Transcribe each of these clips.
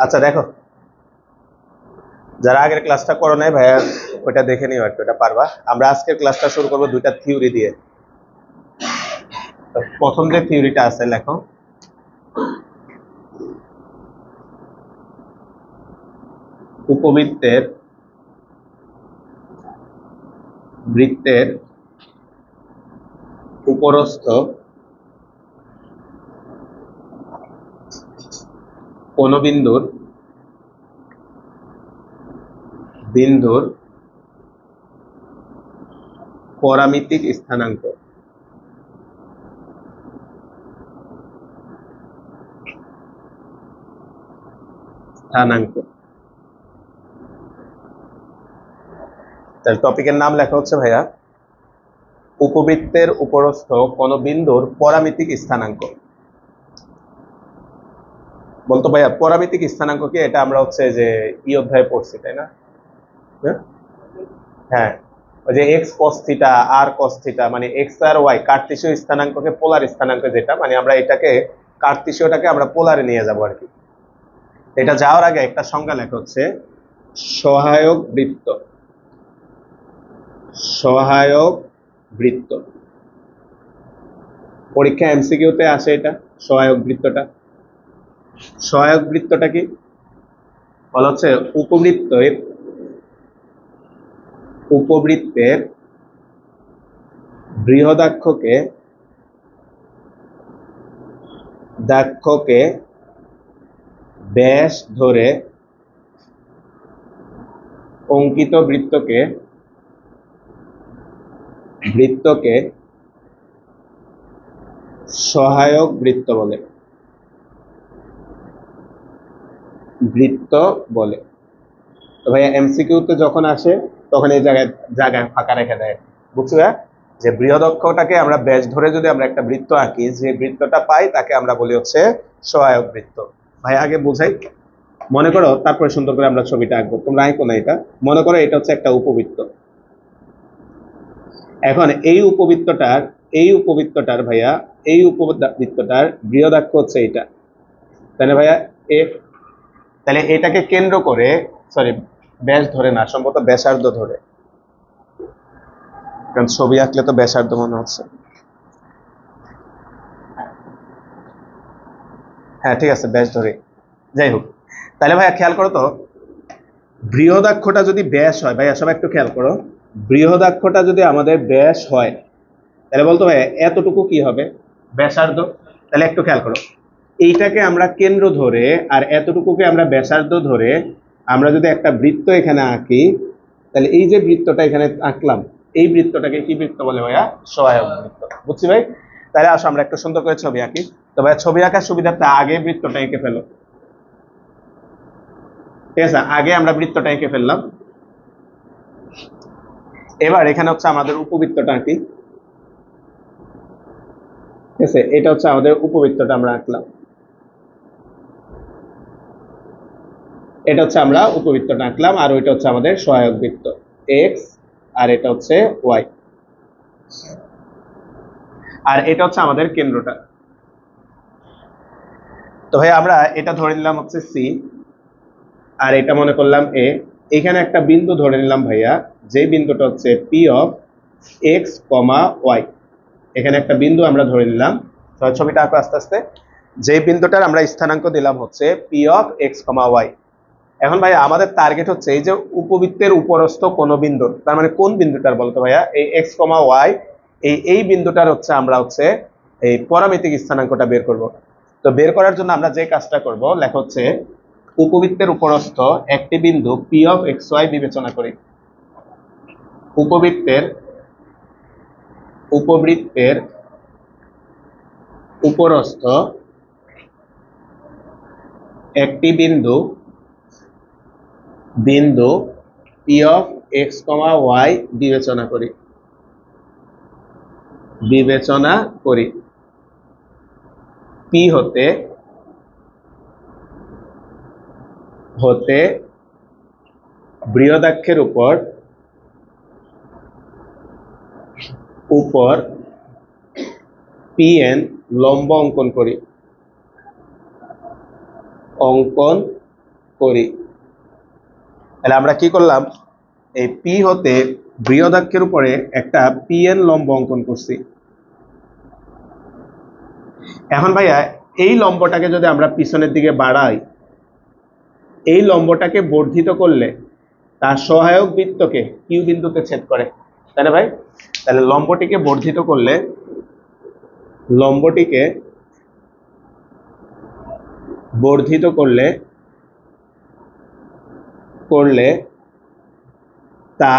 আচ্ছা দেখো, যারা আগের ক্লাসটা করো নাই ভাইয়া ওটা দেখে নিও একটু, এটা পারবা। আমরা আজকের ক্লাসটা শুরু করবো দুইটা থিওরি দিয়ে। প্রথম যে থিওরিটা আছে লেখো, উপবৃত্তের বৃত্তের উপরস্থ কোন বিন্দুর পরামিতিক স্থানাঙ্ক তাহলে টপিকের নাম লেখা হচ্ছে ভাইয়া উপবৃত্তের উপরস্থ কোন বিন্দুর পরামিতিক স্থানাঙ্ক। বলতো ভাইয়া পরামিতিক স্থানাঙ্ক কি? এটা আমরা হচ্ছে যে অধ্যায়ে পড়ছি তাই না? হ্যাঁ, ওই যে এক্স কস থিটা আর কস থিটা, মানে এক্স আর ওয়াই কার্তেশীয় স্থানাঙ্ককে পোলার স্থানাঙ্ক, যেটা মানে আমরা এটাকে কার্তেশীয়টাকে আমরা পোলারে নিয়ে যাব আর কি। এটা যাওয়ার আগে একটা সংজ্ঞা লেখা হচ্ছে সহায়ক বৃত্ত। সহায়ক বৃত্ত পরীক্ষা এমসিকিউতে আসে এটা। সহায়ক বৃত্তটা কি বলা হচ্ছে? উপবৃত্তের বৃহদাক্ষকে ব্যাস ধরে অঙ্কিত বৃত্তকে সহায়ক বৃত্ত বলে। তো ভাইয়া এমসিকিউতে যখন আসে তখন এই জায়গায় ফাঁকা রেখে দেয়, বুঝছো? যে বৃহদক্ষটাকে আমরা ব্যাস ধরে যদি আমরা একটা বৃত্ত আঁকি, যে বৃত্তটা পাই তাকে আমরা বলি হচ্ছে সহায়ক বৃত্ত। ভাই আগে বুঝাই, মনে করো, তারপরে সুন্দর করে আমরা ছবিটা আঁকবো। তোমরা আঁকো না এটা, মনে করো এটা হচ্ছে একটা উপবৃত্ত। এখন এই উপবৃত্তটার ভাইয়া এই উপবৃত্তটার বৃহদাক্ষ হচ্ছে এটা, তাহলে ভাইয়া তাহলে এটাকে কেন্দ্র করে, সরি ব্যাস ধরে না, সম্ভবত ব্যাসার্ধ ধরে, কারণ ছবি আঁকলে তো ব্যাসার্ধ মনে হচ্ছে। হ্যাঁ ঠিক আছে, ব্যাস ধরে, যাই হোক। তাহলে ভাইয়া খেয়াল করো তো, বৃহদাক্ষটা যদি ব্যাস হয়, ভাইয়া সবাই একটু খেয়াল করো, বৃহদাক্ষটা যদি আমাদের ব্যাস হয় তাহলে বলতো ভাইয়া এতটুকু কি হবে? ব্যাসার্ধ। তাহলে একটু খেয়াল করো, এইটাকে আমরা কেন্দ্র ধরে আর এতটুকুকে আমরা ব্যাসার্ধ ধরে আমরা যদি একটা বৃত্ত এখানে আঁকি, তাহলে এই যে বৃত্তটা এখানে আঁকলাম, এই বৃত্তটাকে কি বৃত্ত বলে ভাইয়া? সহায়ক বৃত্ত। বুঝছি ভাই? তাহলে আসো আমরা একটু সুন্দর করে ছবি আঁকি। তো ভাইয়া ছবি আঁকার সুবিধার্থে আগে বৃত্তটা এঁকে ফেলো, ঠিক আছে? আগে আমরা বৃত্তটা এঁকে ফেললাম। এবার এখানে হচ্ছে আমাদের উপবৃত্তটা আঁকি, ঠিক আছে? এটা হচ্ছে আমাদের উপবৃত্তটা আমরা আঁকলাম, এটা হচ্ছে আমরা উপবৃত্তটা আঁকলাম, আর ওইটা হচ্ছে আমাদের সহায়ক বৃত্ত এক্স, আর এটা হচ্ছে ওয়াই, আর এটা হচ্ছে আমাদের কেন্দ্রটা। তো ভাই আমরা এটা ধরে নিলাম হচ্ছে সি, আর এটা মনে করলাম এ। এখানে একটা বিন্দু ধরে নিলাম ভাইয়া, যে বিন্দুটা হচ্ছে P of x comma y. এখানে একটা বিন্দু আমরা ধরে নিলাম। ছবিটা আঁকো আস্তে আস্তে। যে বিন্দুটার আমরা স্থানাঙ্ক দিলাম হচ্ছে P of x comma y. এখন ভাইয়া আমাদের টার্গেট হচ্ছে এই যে উপবৃত্তের উপরস্থ কোন বিন্দুর, তার মানে কোন বিন্দুটার বলতো ভাইয়া? এই এক্স কমা ওয়াই, এই বিন্দুটার হচ্ছে আমরা হচ্ছে এই পরামিতিক স্থানাঙ্কটা বের করব। তো বের করার জন্য আমরা যে কাজটা করব, লেখা হচ্ছে উপবৃত্তের উপরস্থ একটি বিন্দু পি অফ এক্স ওয়াই বিবেচনা করি। উপবৃত্তের উপরস্থ একটি বিন্দু P of x comma y বিবেচনা করি। পি হতে বৃহদাক্ষের উপর উপর পিএন লম্ব অঙ্কন করি তাহলে আমরা কি করলাম, এই পি হতে বৃহদাক্ষের উপরে একটা পিএন লম্ব অঙ্কন করছি। এখন ভাইয়া এই লম্বটাকে যদি আমরা পিছনের দিকে বাড়াই, এই লম্বটাকে বর্ধিত করলে তার সহায়ক বৃত্তকে কিউ বিন্দুতে ছেদ করে, তাই না ভাই? তাহলে লম্বটিকে বর্ধিত করলে করলে তা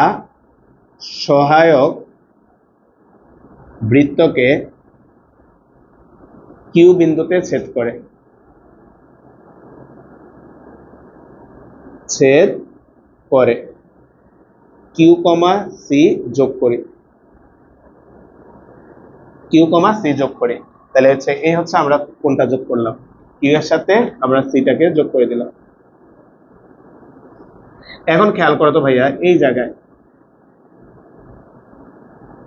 সহায়ক বৃত্তকে কিউ বিন্দুতে ছেদ করে কিউ কমা সি যোগ করি তাহলে হচ্ছে এই হচ্ছে আমরা কোনটা যোগ করলাম, কিউ এর সাথে আমরা সিটাকে যোগ করে দিলাম। এখন খেয়াল করো তো ভাইয়া, এই জায়গায়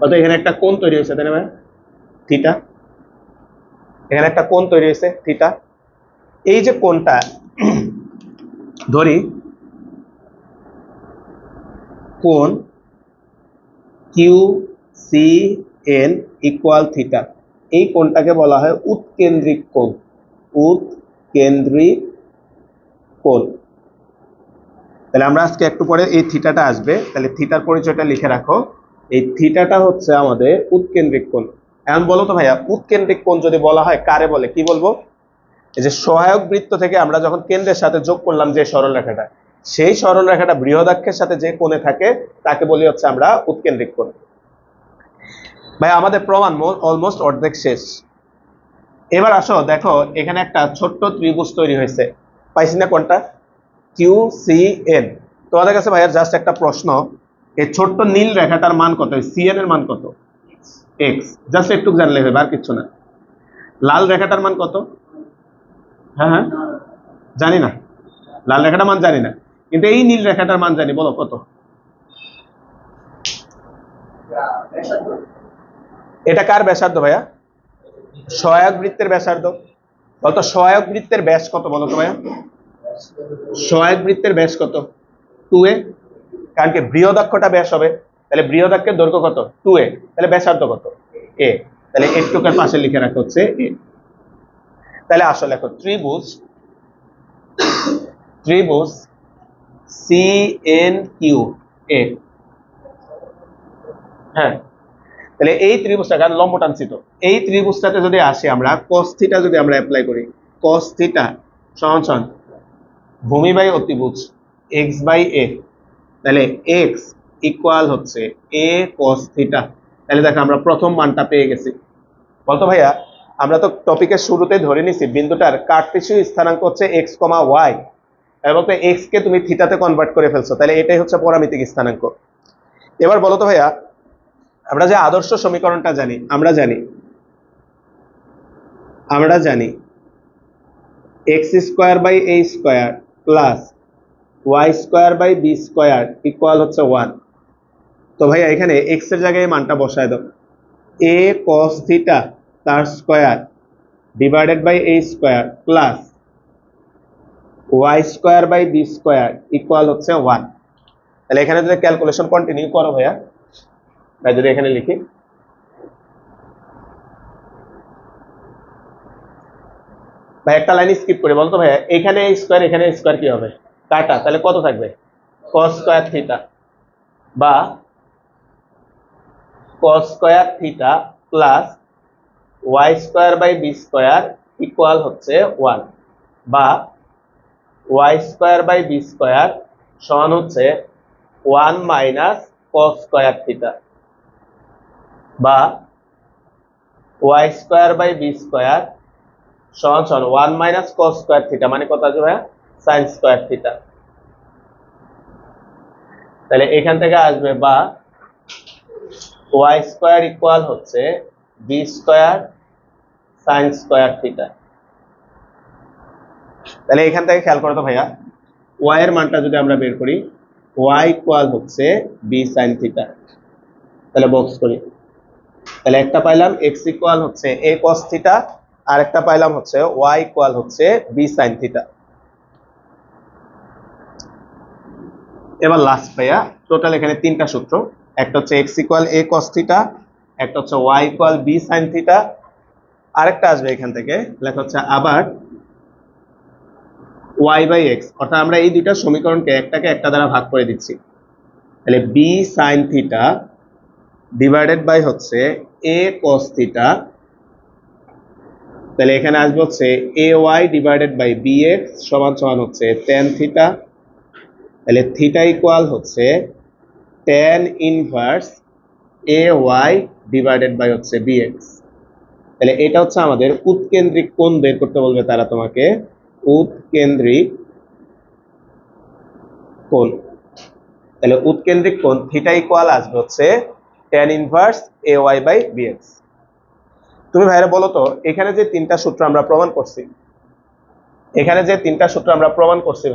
অর্থাৎ এখানে একটা কোণ তৈরি হয়েছে, তাই না ভাই? থিটা, এখানে একটা কোণ তৈরি হয়েছে থিটা। এই যে কোণটা ধরি কোণ Q C N equal theta, এই কোণটাকে বলা হয় উৎকেন্দ্রিক কোণ। তাহলে আমরা আজকে একটু পরে এই থিটাটা আসবে, তাহলে থিটার পরিচয়টা লিখে রাখো। এই থিটাটা হচ্ছে আমাদের উৎকেন্দ্রিক কোণ। এখন বলো তো ভাইয়া, উৎকেন্দ্রিক কোণ যদি বলা হয় কারে বলে, কি বলবো? এই যে সহায়ক বৃত্ত থেকে আমরা যখন কেন্দ্রের সাথে যোগ করলাম যে সরলরেখাটা, সেই সরলরেখাটা বৃহদাক্ষের সাথে যে কোণে থাকে তাকে বলি হচ্ছে আমরা উৎকেন্দ্রিক কোণ। ভাই আমাদের প্রমাণ অলমোস্ট অর্ধেক শেষ। এবার আসো দেখো, এখানে একটা ছোট্ট ত্রিভুজ তৈরি হয়েছে, পাইছি না কোনটা? Q C N. তোমাদের কাছে ভাইয়া জাস্ট একটা প্রশ্ন, এই ছোট্ট নীল রেখাটার মান কত, সি এন এর মান কত? এক্স। জাস্ট একটু জানলে হবে, আর কিছু না। লাল রেখাটার মান কত? হ্যাঁ জানি না, লাল রেখাটার মান জানি না, কিন্তু এই নীল রেখাটার মান জানি, বলো কত? এটা কার ব্যাসার্ধ ভাইয়া? সহায়ক বৃত্তের ব্যাসার্ধ। বলতো সহায়ক বৃত্তের ব্যাস কত, বলো তো ভাইয়া? সহায়ক বৃত্তের ব্যাস কত? 2a। কারণ কি বৃহদাক্ষটা ব্যাস হবে, তাহলে বৃহদাক্ষের দৈর্ঘ্য কত? 2a। তাহলে ব্যাসার্ধ কত? a। তাহলে একটুকের পাশে লিখে রাখা হচ্ছে a। তাহলে আসলে দেখো ত্রিভুজ সি এন কিউ এ, হ্যাঁ, তাহলে এই ত্রিভুজটা, কারণ লম্ব টানছি তো, এই ত্রিভুজটাতে যদি আসি আমরা cos থিটা যদি আমরা অ্যাপ্লাই করি, cos থিটা সমান ভূমি বাই অতিভুজ x বাই a, তাহলে x ইকুয়াল হচ্ছে a cos থিটা। তাহলে দেখো আমরা প্রথম মানটা পেয়ে গেছি। বলতো ভাইয়া, আমরা তো টপিকের শুরুতে ধরে নিছি বিন্দুটার কার্টেসীয় স্থানাঙ্ক হচ্ছে x, y, এবং x কে তুমি থিটাতে কনভার্ট করে ফেলছো, তাহলে এটাই হচ্ছে পরামিতিক স্থানাঙ্ক। এবার বলো তো ভাইয়া, আমরা যে আদর্শ সমীকরণটা জানি, আমরা জানি x square by a square plus y square by b square equal হচ্ছে 1। তো ভাইয়া এখানে x এর জায়গায় মানটা বসায় দাও, a cos থিটা তার square divided by a square plus y square by b square equal হচ্ছে 1। তাহলে এখানে যদি ক্যালকুলেশন কন্টিনিউ করো ভাইয়া, ভাই যদি এখানে লিখি, ভাই একটা লাইন স্কিপ করে বলতো ভাইয়া, এখানে স্কয়ার এখানে স্কয়ার কি হবে? কাটা। তাহলে কত থাকবে? cos স্কয়ার থিটা বা cos square theta plus y square by b square equal হচ্ছে 1, বা y square by b square সমান হচ্ছে 1 মাইনাস cos স্কয়ার থিটা, বা y square by b square সমান 1 মাইনাস cos স্কয়ার থিটা, মানে কত আসবে ভাইয়া? sin square theta. তাহলে এখান থেকে আসবে বা y স্কয়ার ইকুয়াল হচ্ছে b square sin square theta. তাহলে এখান থেকে খেয়াল করো তো ভাইয়া, y এর মানটা যদি আমরা বের করি, y ইকুয়াল হচ্ছে b sin থিটা। তাহলে বক্স করি, তাহলে একটা পাইলাম x ইকুয়াল হচ্ছে a cos থিটা, আর একটা পাইলাম হচ্ছে y ইকুয়াল হচ্ছে b sin থিটা। এবার লাস্ট ভাইয়া টোটাল এখানে তিনটা সূত্র, একটা হচ্ছে x equal a cos theta, একটা হচ্ছে y equal b sin theta, আরেকটা আসবে এখান থেকে লেখা হচ্ছে আবার y বাই x, অর্থাৎ আমরা এই দুইটা সমীকরণকে একটাকে একটা দ্বারা ভাগ করে দিচ্ছি। তাহলে b sin theta divided by হচ্ছে a cos থিটা, তাহলে এখানে আসবে হচ্ছে ay ডিভাইডেড বাই bx সমান সমান হচ্ছে tan থিটা। তাহলে থিটা ইকুয়াল হচ্ছে tan inverse ay divided by হচ্ছে bx। তাহলে এটা হচ্ছে আমাদের উৎকেন্দ্রিক কোণ বের করতে বলবে তারা তোমাকে, উৎকেন্দ্রিক কোণ। তাহলে উৎকেন্দ্রিক কোণ থিটা ইকুয়াল আসবে হচ্ছে tan inverse ay by bx। তুমি ভাইরা বলো তো এখানে যে তিনটা সূত্র আমরা প্রমাণ করছি,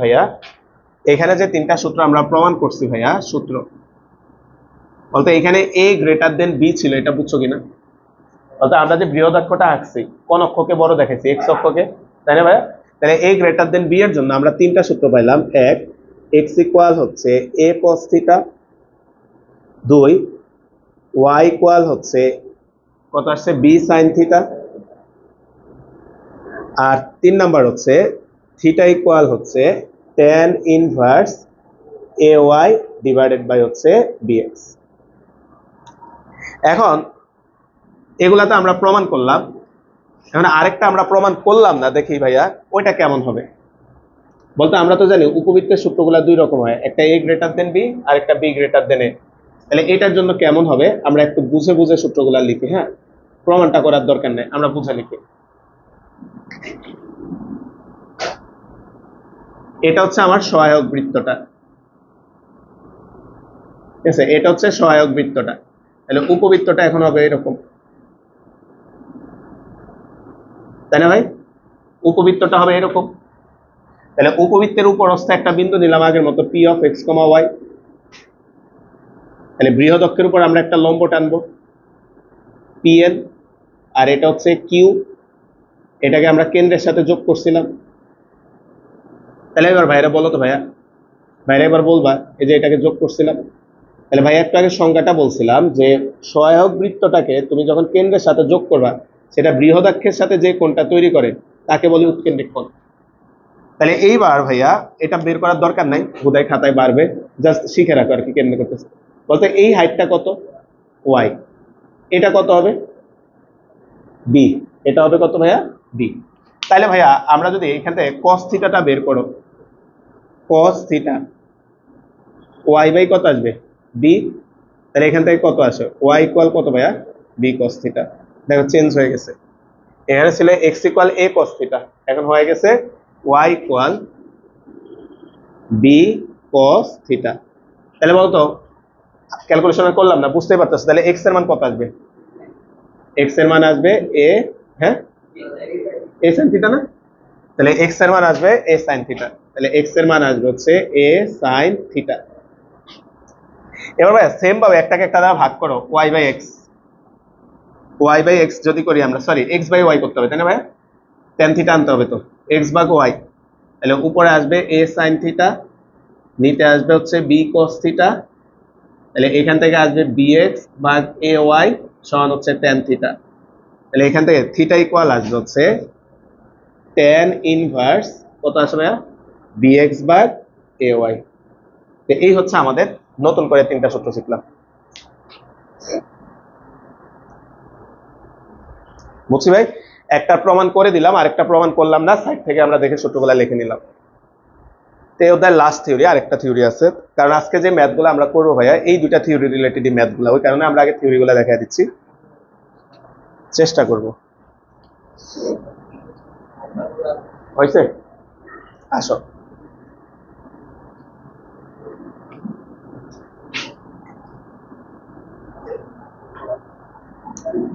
ভাইয়া, এখানে যে তিনটা সূত্র আমরা প্রমাণ করছি ভাইয়া, সূত্র বলতে এখানে a গ্রেটার দেন b ছিল, এটা বুঝছো কিনা? বলতে আমরা যে বৃহদাক্ষটা আঁকছি কোন অক্ষকে বড় দেখাইছি, x অক্ষকে, তাই না ভাইয়া? তাহলে a গ্রেটার দেন b এর জন্য আমরা তিনটা সূত্র পাইলাম। এক, x ইকুয়াল হচ্ছে a cos থিটা। দুই, y ইকুয়াল হচ্ছে কত আসছে b sin থিটা। আর তিন নাম্বার হচ্ছে থিটা ইকুয়াল হচ্ছে tan inverse ay divided by হচ্ছে bx। এখন এগুলা তো আমরা প্রমাণ করলাম, এখন আরেকটা আমরা প্রমাণ করলাম না, দেখি ভাইয়া ওইটা কেমন হবে। বলতে আমরা তো জানি উপবৃত্তের সূত্রগুলা দুই রকম হয়, একটা a গ্রেটার দেন b আর একটা b গ্রেটার দেন a। তাহলে এটার জন্য কেমন হবে আমরা একটু বুঝে বুঝে সূত্রগুলা লিখি। হ্যাঁ, প্রমাণটা করার দরকার নেই, আমরা বুঝে লিখি। এটা হচ্ছে আমার সহায়ক বৃত্তটা, ঠিক আছে? এটা হচ্ছে সহায়ক বৃত্তটা। তাহলে উপবৃত্তটা এখন হবে এরকম, তাই না ভাই? উপবৃত্তটা হবে এরকম। তাহলে উপবৃত্তের উপরস্থ একটা বিন্দু নিলাম আগের মতো p অফ x, y। তাহলে বৃহৎ অক্ষের উপর আমরা একটা লম্ব টানবো pn, আর এটা হচ্ছে q, এটাকে আমরা কেন্দ্রের সাথে যোগ করছিলাম। তাহলে এবার ভাইরা বলো তো ভাইয়া, ভাইরা এবার বলবা এই যে এটাকে যোগ করছিলাম। তাহলে ভাইয়া একটু আগে সংজ্ঞাটা বলছিলাম যে সহায়ক বৃত্তটাকে তুমি যখন কেন্দ্রের সাথে যোগ করবা, সেটা বৃহদাক্ষের সাথে যে কোণটা তৈরি করে তাকে বলি উৎকেন্দ্রিক কোণ। তাহলে এইবার ভাইয়া এটা বের করার দরকার নাই, হুদায় খাতায় বাড়বে, জাস্ট শিখে রাখো আর কি কেন্দ্র করতেছে। বলতে এই হাইটটা কত y, এটা কত হবে b, এটা হবে কত ভাইয়া b। তাহলে ভাইয়া আমরা যদি এখান থেকে cos থিটাটা বের করো, cos থিটা y বাই কত আসবে b, তাহলে এখান থেকে কত আসে y ইকুয়াল কত ভাইয়া b cos থিটা। দেখো চেঞ্জ হয়ে গেছে, এখানে ছিল x equal a cos theta, এখন হয়ে গেছে y equal b cos theta. তাহলে বলতো ক্যালকুলেশন করলাম না, বুঝতেই পারতেছ, তাহলে x এর মান কত আসবে? x এর মান আসবে a, হ্যাঁ a sin থিটা না? তাহলে x এর মান আসবে a sin থিটা। তাহলে x এর মান আসবে হচ্ছে a sin থিটা। এবার ভাই সেম ভাবে একটাকে একটা দ্বারা ভাগ করো, y by x, y by x যদি করি আমরা, সরি x বাই y করতে হবে, তাই না ভাই? tan থিটা আনতে হবে তো, x ভাগ y। তাহলে উপরে আসবে a sin থিটা, নিচে আসবে হচ্ছে b cos থিটা। তাহলে এখান থেকে আসবে bx ভাগ ay সমান হচ্ছে tan থিটা। তাহলে এখান থেকে থিটা ইকুয়াল আসবে হচ্ছে tan ইনভার্স কত আসবে bx ভাগ ay। তো এই হচ্ছে আমাদের নতুন করে তিনটা সূত্র শিখলাম, বুঝছি ভাই? একটা প্রমাণ করে দিলাম, আরেকটা প্রমাণ করলাম না, সাইড থেকে আমরা দেখে সূত্রগুলো লিখে নিলাম। তো ওদের লাস্ট থিওরি, আরেকটা থিওরি আছে, কারণ আজকে যে ম্যাথগুলো আমরা করবো ভাইয়া এই দুইটা থিওরি রিলেটেড ম্যাথগুলো, ওই কারণে আমরা আগে থিওরিগুলো দেখা দিচ্ছি, চেষ্টা করব। হয়েছে? আসো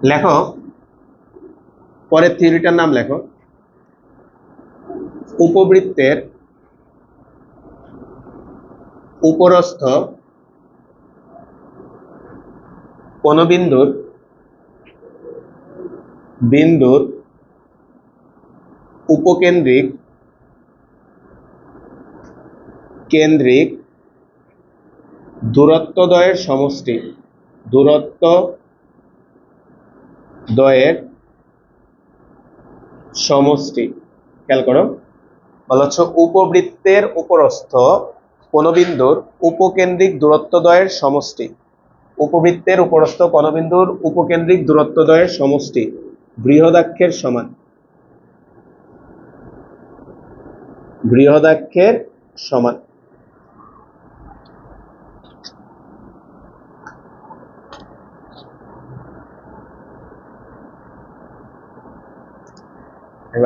লেখো, পরের থিওরিটার নাম লেখো উপবৃত্তের উপরস্থ কোন বিন্দুর উপকেন্দ্রিক দূরত্বদ্বয়ের সমষ্টি খেয়াল করো, বলা হচ্ছে উপবৃত্তের উপরস্থ কোন বিন্দুর উপকেন্দ্রিক দূরত্বদ্বয়ের সমষ্টি। উপবৃত্তের উপরস্থ কোন বিন্দুর উপকেন্দ্রিক দূরত্বদ্বয়ের সমষ্টি বৃহদাক্ষের সমান।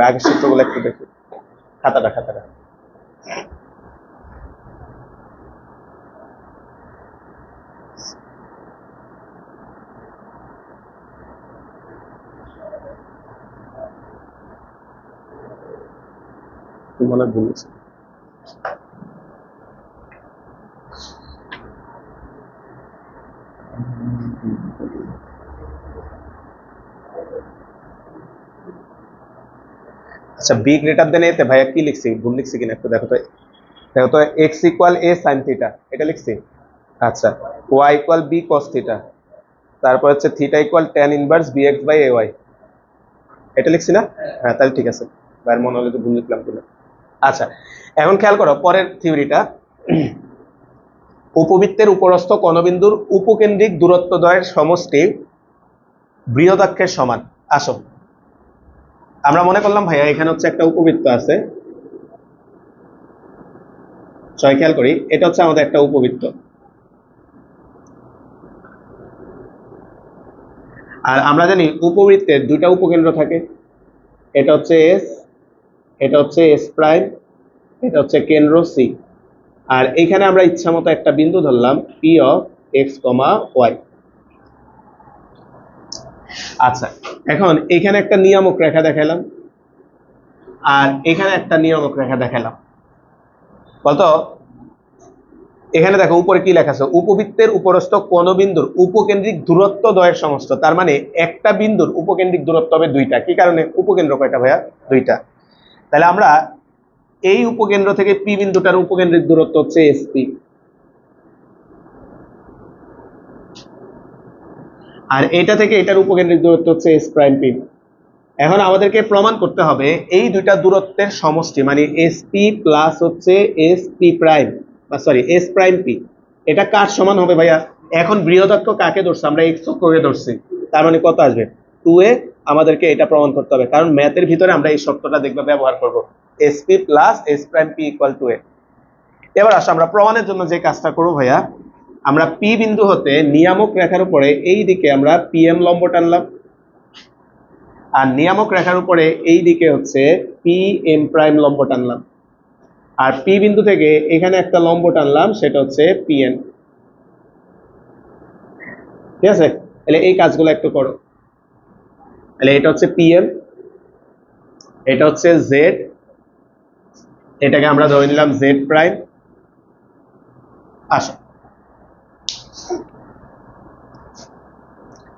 আগের সূত্রগুলো একটু দেখি, খাতাটা মনে ভুলেছি। আচ্ছা, বি গ্রেটার দেন এ তে ভাইয়া কি লিখছি, ভুল লিখছি কিনা একটু দেখো তো x equal a sine theta এটা লিখছি। আচ্ছা, y equal b cos theta, তারপর হচ্ছে theta equal tan inverse b x by a y, এটা লিখছি না? হ্যাঁ, তাহলে ঠিক আছে, ভাইয়ের মনে হলে তো ভুল লিখলাম কিনা। আচ্ছা, এখন খেয়াল করো পরের থিওরিটা। উপবৃত্তের উপরস্থ কোণবিন্দুর উপকেন্দ্রিক দূরত্বদ্বয়ের সমষ্টি বৃহদাক্ষের সমান। আসো, আমরা মনে করলাম ভাইয়া এখানে হচ্ছে একটা উপবৃত্ত আছে, সবাই খেয়াল করি, এটা হচ্ছে আমাদের একটা উপবৃত্ত। আর আমরা জানি উপবৃত্তের দুইটা উপকেন্দ্র থাকে, এটা হচ্ছে এস, এটা হচ্ছে এস প্রাইম, এটা হচ্ছে কেন্দ্র সি। আর এখানে আমরা ইচ্ছা মতো একটা বিন্দু ধরলাম P of x comma y. আচ্ছা, এখন এখানে একটা নিয়ামক রেখা দেখালাম আর এখানে একটা নিয়ামক রেখা দেখালাম। বলতো এখানে দেখো উপরে কি লেখা আছে, উপবৃত্তের উপরস্থ কোন বিন্দুর উপকেন্দ্রিক দূরত্ব দ্বয়ের সমষ্টি। তার মানে একটা বিন্দুর উপকেন্দ্রিক দূরত্ব হবে দুইটা। কি কারণে? উপকেন্দ্র কয়টা ভাইয়া? দুইটা। তাহলে আমরা এই উপকেন্দ্র থেকে পি বিন্দুটার উপকেন্দ্রিক দূরত্ব হচ্ছে এসপি, আর এটা থেকে এটার উপকেন্দ্রিক দূরত্ব হচ্ছে এস প্রাইম পি। এখন আমাদেরকে প্রমাণ করতে হবে এই দুইটা দূরত্বের সমষ্টি, মানে এসপি প্লাস হচ্ছে এসপি প্রাইম, বা সরি এস প্রাইম পি, এটা কার সমান হবে ভাইয়া? এখন বৃহদাক্ষ কাকে ধরছি? আমরা এক্স অক্ষকে ধরছি, তার মানে কত আসবে? 2a। আমাদেরকে এটা প্রমাণ করতে হবে, কারণ ম্যাথের ভিতরে আমরা এই শর্তটা দেখবে ব্যবহার করব, SP plus S prime P equal to a। এবার আসো আমরা প্রমাণের জন্য যে কাজটা করব ভাইয়া, আমরা পি বিন্দু হতে নিয়ামক রেখার উপরে এই দিকে আমরা পিএম লম্ব টানলাম, আর নিয়ামক রেখার উপরে এই দিকে হচ্ছে পি এম প্রাইম লম্ব টানলাম, আর পি বিন্দু থেকে এখানে একটা লম্ব টানলাম, সেটা হচ্ছে পিএন। ঠিক আছে, তাহলে এই কাজগুলো একটু করো। তাহলে এটা হচ্ছে পিএম, এটা হচ্ছে জেড, এটাকে আমরা ধরে নিলাম জেড প্রাইম। আসো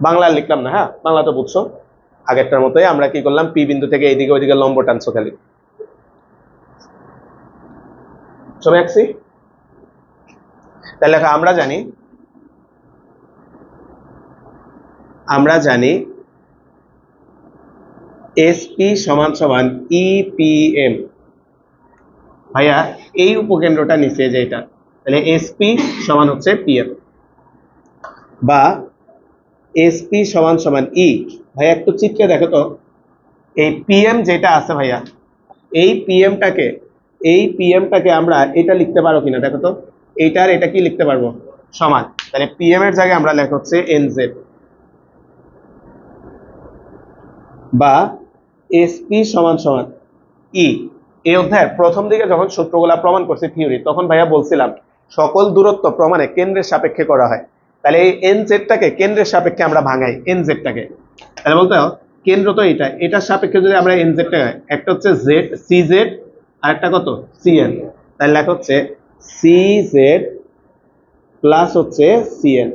বাংলা লিখলাম না, হ্যাঁ বাংলা তো বুঝছো, আগেরটার মতোই আমরা কি করলাম, পি বিন্দু থেকে এইদিকে ওইদিকে লম্ব টানছো খালি। চলে আসছি, তাহলে আমরা জানি এসপি সমান সমান ইপিএম। ভাইয়া এই উপকেন্দ্রটা নিচে যেটা, তাহলে এসপি সমান হচ্ছে পিএম, বা এসপি সমান সমান ই। ভাইয়া একটু চিত্রে দেখো তো, এই পিএম যেটা আছে ভাইয়া, এই পিএমটাকে আমরা এটা লিখতে পারো কিনা দেখো তো, এইটার এটা কি লিখতে পারবো? সমান। তাহলে পিএম এর জায়গায় আমরা লেখা হচ্ছে এনজেড, বা এসপি সমান সমান ই। এই অধ্যায়ের প্রথম দিকে যখন সূত্রগুলা প্রমাণ করছি থিওরি, তখন ভাইয়া বলছিলাম সকল দূরত্ব প্রমাণে কেন্দ্রের সাপেক্ষে করা হয়। তাহলে এই এনজেডটাকে কেন্দ্রের সাপেক্ষে আমরা ভাঙাই এনজেডটাকে, তাহলে বলতে কেন্দ্র তো এটার সাপেক্ষে যদি আমরা এনজেডটা, একটা হচ্ছে জেড সিজেড আর একটা কত সিএন, তাহলে লেখা হচ্ছে সিজেড প্লাস হচ্ছে সিএন,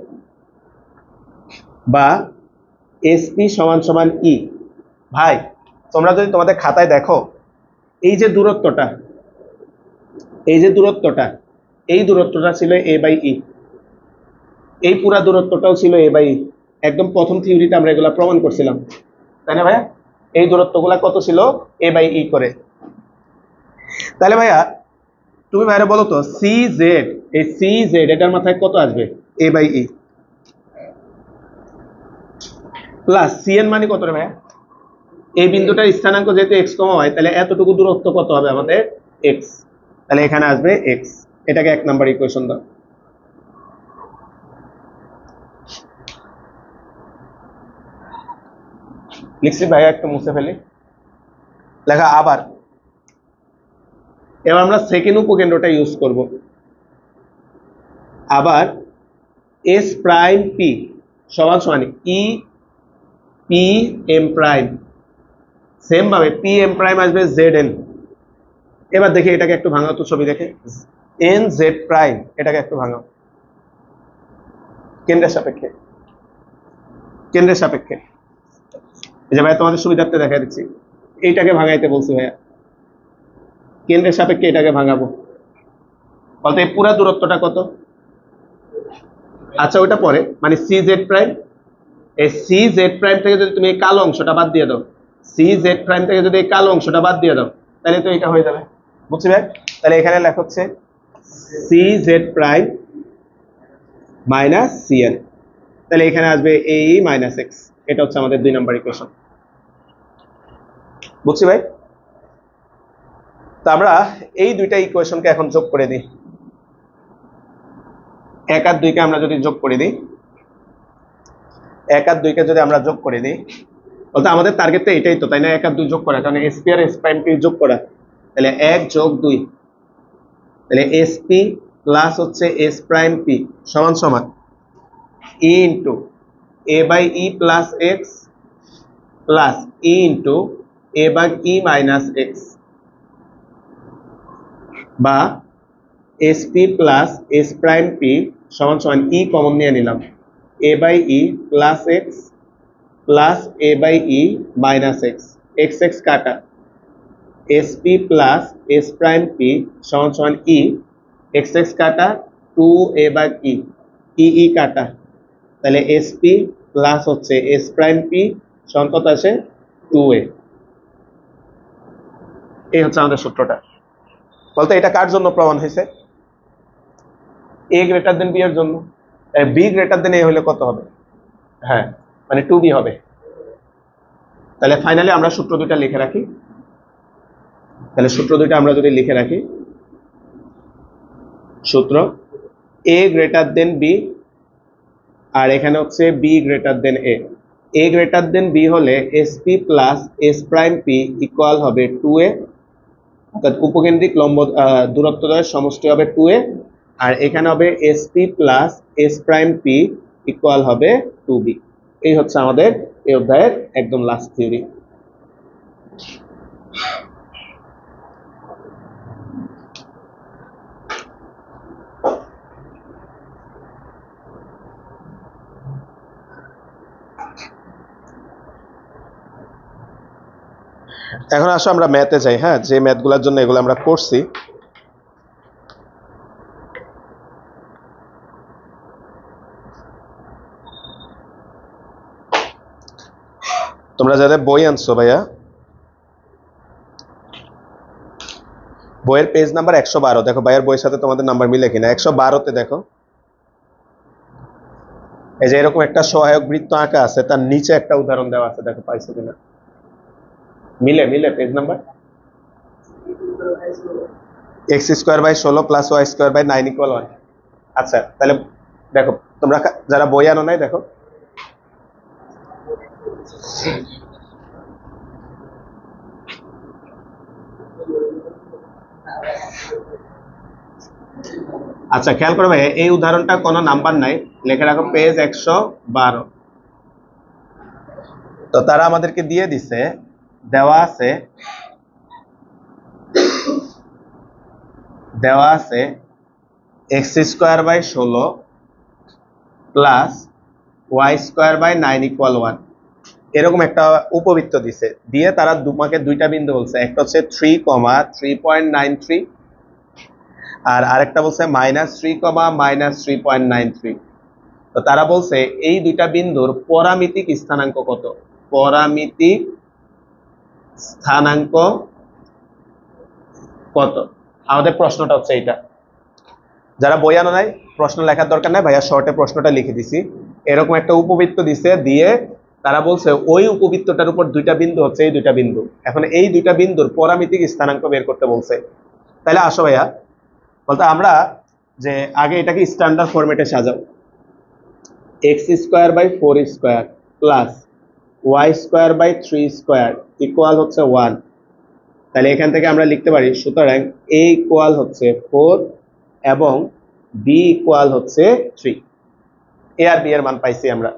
বা এসপি সমান সমান ই। ভাই তোমরা যদি তোমাদের খাতায় দেখো, এই যে দূরত্বটা, এই যে দূরত্বটা, এই দূরত্বটা ছিল এ বাই ই, এই পুরা দূরত্বটাও ছিল এ বাই ই। একদম প্রথম থিওরিতে আমরা এগুলা প্রমাণ করছিলাম, তাই না ভাইয়া? এই দূরত্বগুলা কত ছিল? এ বাই ই করে। তাহলে ভাইয়া তুমি ভাইরা বলো তো, সি জেড, এই সি জেড এটার মাথায় কত আসবে? এ বাই ই প্লাস সিএন মানে কত রে ভাইয়া? এই বিন্দুটার স্থানাঙ্ক যেহেতু এক্স কমা হয়, তাহলে এতটুকু দূরত্ব কত হবে আমাদের? এক্স। তাহলে এখানে আসবে এক্স। এটাকে 1 নাম্বার ইকুয়েশন দাও। লিখছি ভাইয়া, একটু মুছে ফেলি লেখা। আবার এবার আমরা সেকেন্ড উপকেন্দ্রটা ইউজ করব। আবার এস প্রাইম পি সমান সমান e P M prime, same ভাবে পি এম প্রাইম আসবে জেড এন। এবার দেখি এটাকে একটু ভাঙাও তো, ছবি দেখে। এন জেড প্রাইম, এটাকে একটু ভাঙাও কেন্দ্রের সাপেক্ষে, কেন্দ্রের সাপেক্ষে। এই যে ভাইয়া তোমাদের সুবিধার্থে দেখা দিচ্ছি, এইটাকে ভাঙাইতে বলছি ভাইয়া, কেন্দ্রের সাপেক্ষে এটাকে ভাঙাবো। বলতে এই পুরা দূরত্বটা কত? আচ্ছা ওটা পরে, মানে সি জেড প্রাইম, এই সি জেড প্রাইম থেকে যদি তুমি এই কালো অংশটা বাদ দিয়ে দাও, সি জেড প্রাইম থেকে যদি এই কালো অংশটা বাদ দিয়ে দাও, তাহলে তো এটা হয়ে যাবে। বুঝছি ভাই? তাহলে এখানে লেখা হচ্ছে C Z prime minus CN, তাহলে এখানে আসবে এ মাইনাস এক্স। এটা হচ্ছে আমাদের 2 নাম্বার ইকুয়েশন। বুঝছি ভাই? তো আমরা এই দুইটা ইকুয়েশনকে এখন যোগ করে দিই। 1 আর 2 কে আমরা যদি যোগ করে দিই, 1 আর 2 কে যদি আমরা যোগ করে দিই, বলতে আমাদের টার্গেট তো এটাই তো, তাই না? 1 আর 2 যোগ করা, কারণ এসপি আর এস প্রাইম পি যোগ করা। তাহলে 1 যোগ 2, তাহলে এসপি প্লাস হচ্ছে এস প্রাইম পি সমান সমান E into A by E plus X plus E into A by E minus X, বা SP plus S prime P সমান সমান ই কমন নিয়ে নিলাম, A by E plus X plus A by E minus X, X X কাটা, SP plus S prime P সমান সমান ই, x X কাটা, 2 এ by ই, ই কাটা, তাহলে এসপি প্লাস হচ্ছে এস প্রাইম পি সমান কত আসে? 2a। এই হচ্ছে আমাদের সূত্রটা। বলতে এটা কার জন্য প্রমাণ হয়েছে? এ গ্রেটার দেন বি এর জন্য। বি গ্রেটার দেন এ হলে কত হবে? হ্যাঁ, মানে 2b হবে। তাহলে ফাইনালি আমরা সূত্র দুইটা লিখে রাখি। তাহলে সূত্র দুইটা আমরা যদি লিখে রাখি, সূত্র এ গ্রেটার দেন বি, আর এখানে হচ্ছে বি গ্রেটার দেন এ। এ গ্রেটার দেন বি হলে SP plus S prime P equal হবে 2a, অর্থাৎ উপকেন্দ্রিক লম্ব দূরত্বদ্বয়ের সমষ্টি হবে 2a, আর এখানে হবে SP plus S prime P equal হবে 2b। এই হচ্ছে আমাদের এই অধ্যায়ের একদম লাস্ট থিওরি। এখন আসো আমরা ম্যাথে যাই। হ্যাঁ, যে ম্যাথগুলোর জন্য এগুলো আমরা করছি, তোমরা যাদের বই আনছো ভাইয়া, বইয়ের পেজ নাম্বার 112 দেখো, ভাইয়ের বইয়ের সাথে তোমাদের নাম্বার মিলে কিনা। 112তে দেখো, এই যে এরকম একটা সহায়ক বৃত্ত আঁকা আছে, তার নিচে একটা উদাহরণ দেওয়া আছে, দেখো পাইছো কিনা। মিলে মিলে পেজ নাম্বার x² / 16 + y² / 9 = 1। আচ্ছা তাহলে দেখো, তোমরা যারা বই আনো নাই দেখো, আচ্ছা খেয়াল করো ভাই, এই উদাহরণটা কোনো নাম্বার নাই, লেখা রাখো পেজ 112। তো তারা আমাদেরকে দিয়ে দিছে, দেওয়া আছে x² / 16 plus y square by 9 equal 1, এরকম একটা উপবৃত্ত দিছে, দিয়ে তারা তোমাকে দুইটা বিন্দু বলছে, একটা হচ্ছে 3,3.93 আর আরেকটা বলছে -3, -3.93। তো তারা বলছে এই দুইটা বিন্দুর পরামিতিক স্থানাঙ্ক কত, পরামিতিক স্থানাঙ্ক কত। আমাদের প্রশ্নটা হচ্ছে এইটা, যারা বই আনো নাই প্রশ্ন লেখার দরকার নাই ভাইয়া, শর্টে প্রশ্নটা লিখে দিছি। এরকম একটা উপবৃত্ত দিছে, দিয়ে তারা বলছে ওই উপবৃত্তটার উপর দুইটা বিন্দু হচ্ছে এই দুইটা বিন্দু, এখন এই দুইটা বিন্দুর পরামিতিক স্থানাঙ্ক বের করতে বলছে। তাহলে আসো ভাইয়া, বলতে আমরা যে আগে এটাকে স্ট্যান্ডার্ড ফরম্যাটে সাজাও, x²/4² প্লাস y²/3² ইকুয়াল হচ্ছে 1। তাহলে এখান থেকে আমরা লিখতে পারি, সুতরাং a ইকুয়াল হচ্ছে 4 এবং b ইকুয়াল হচ্ছে 3। a আর b এর মান পাইছি আমরা।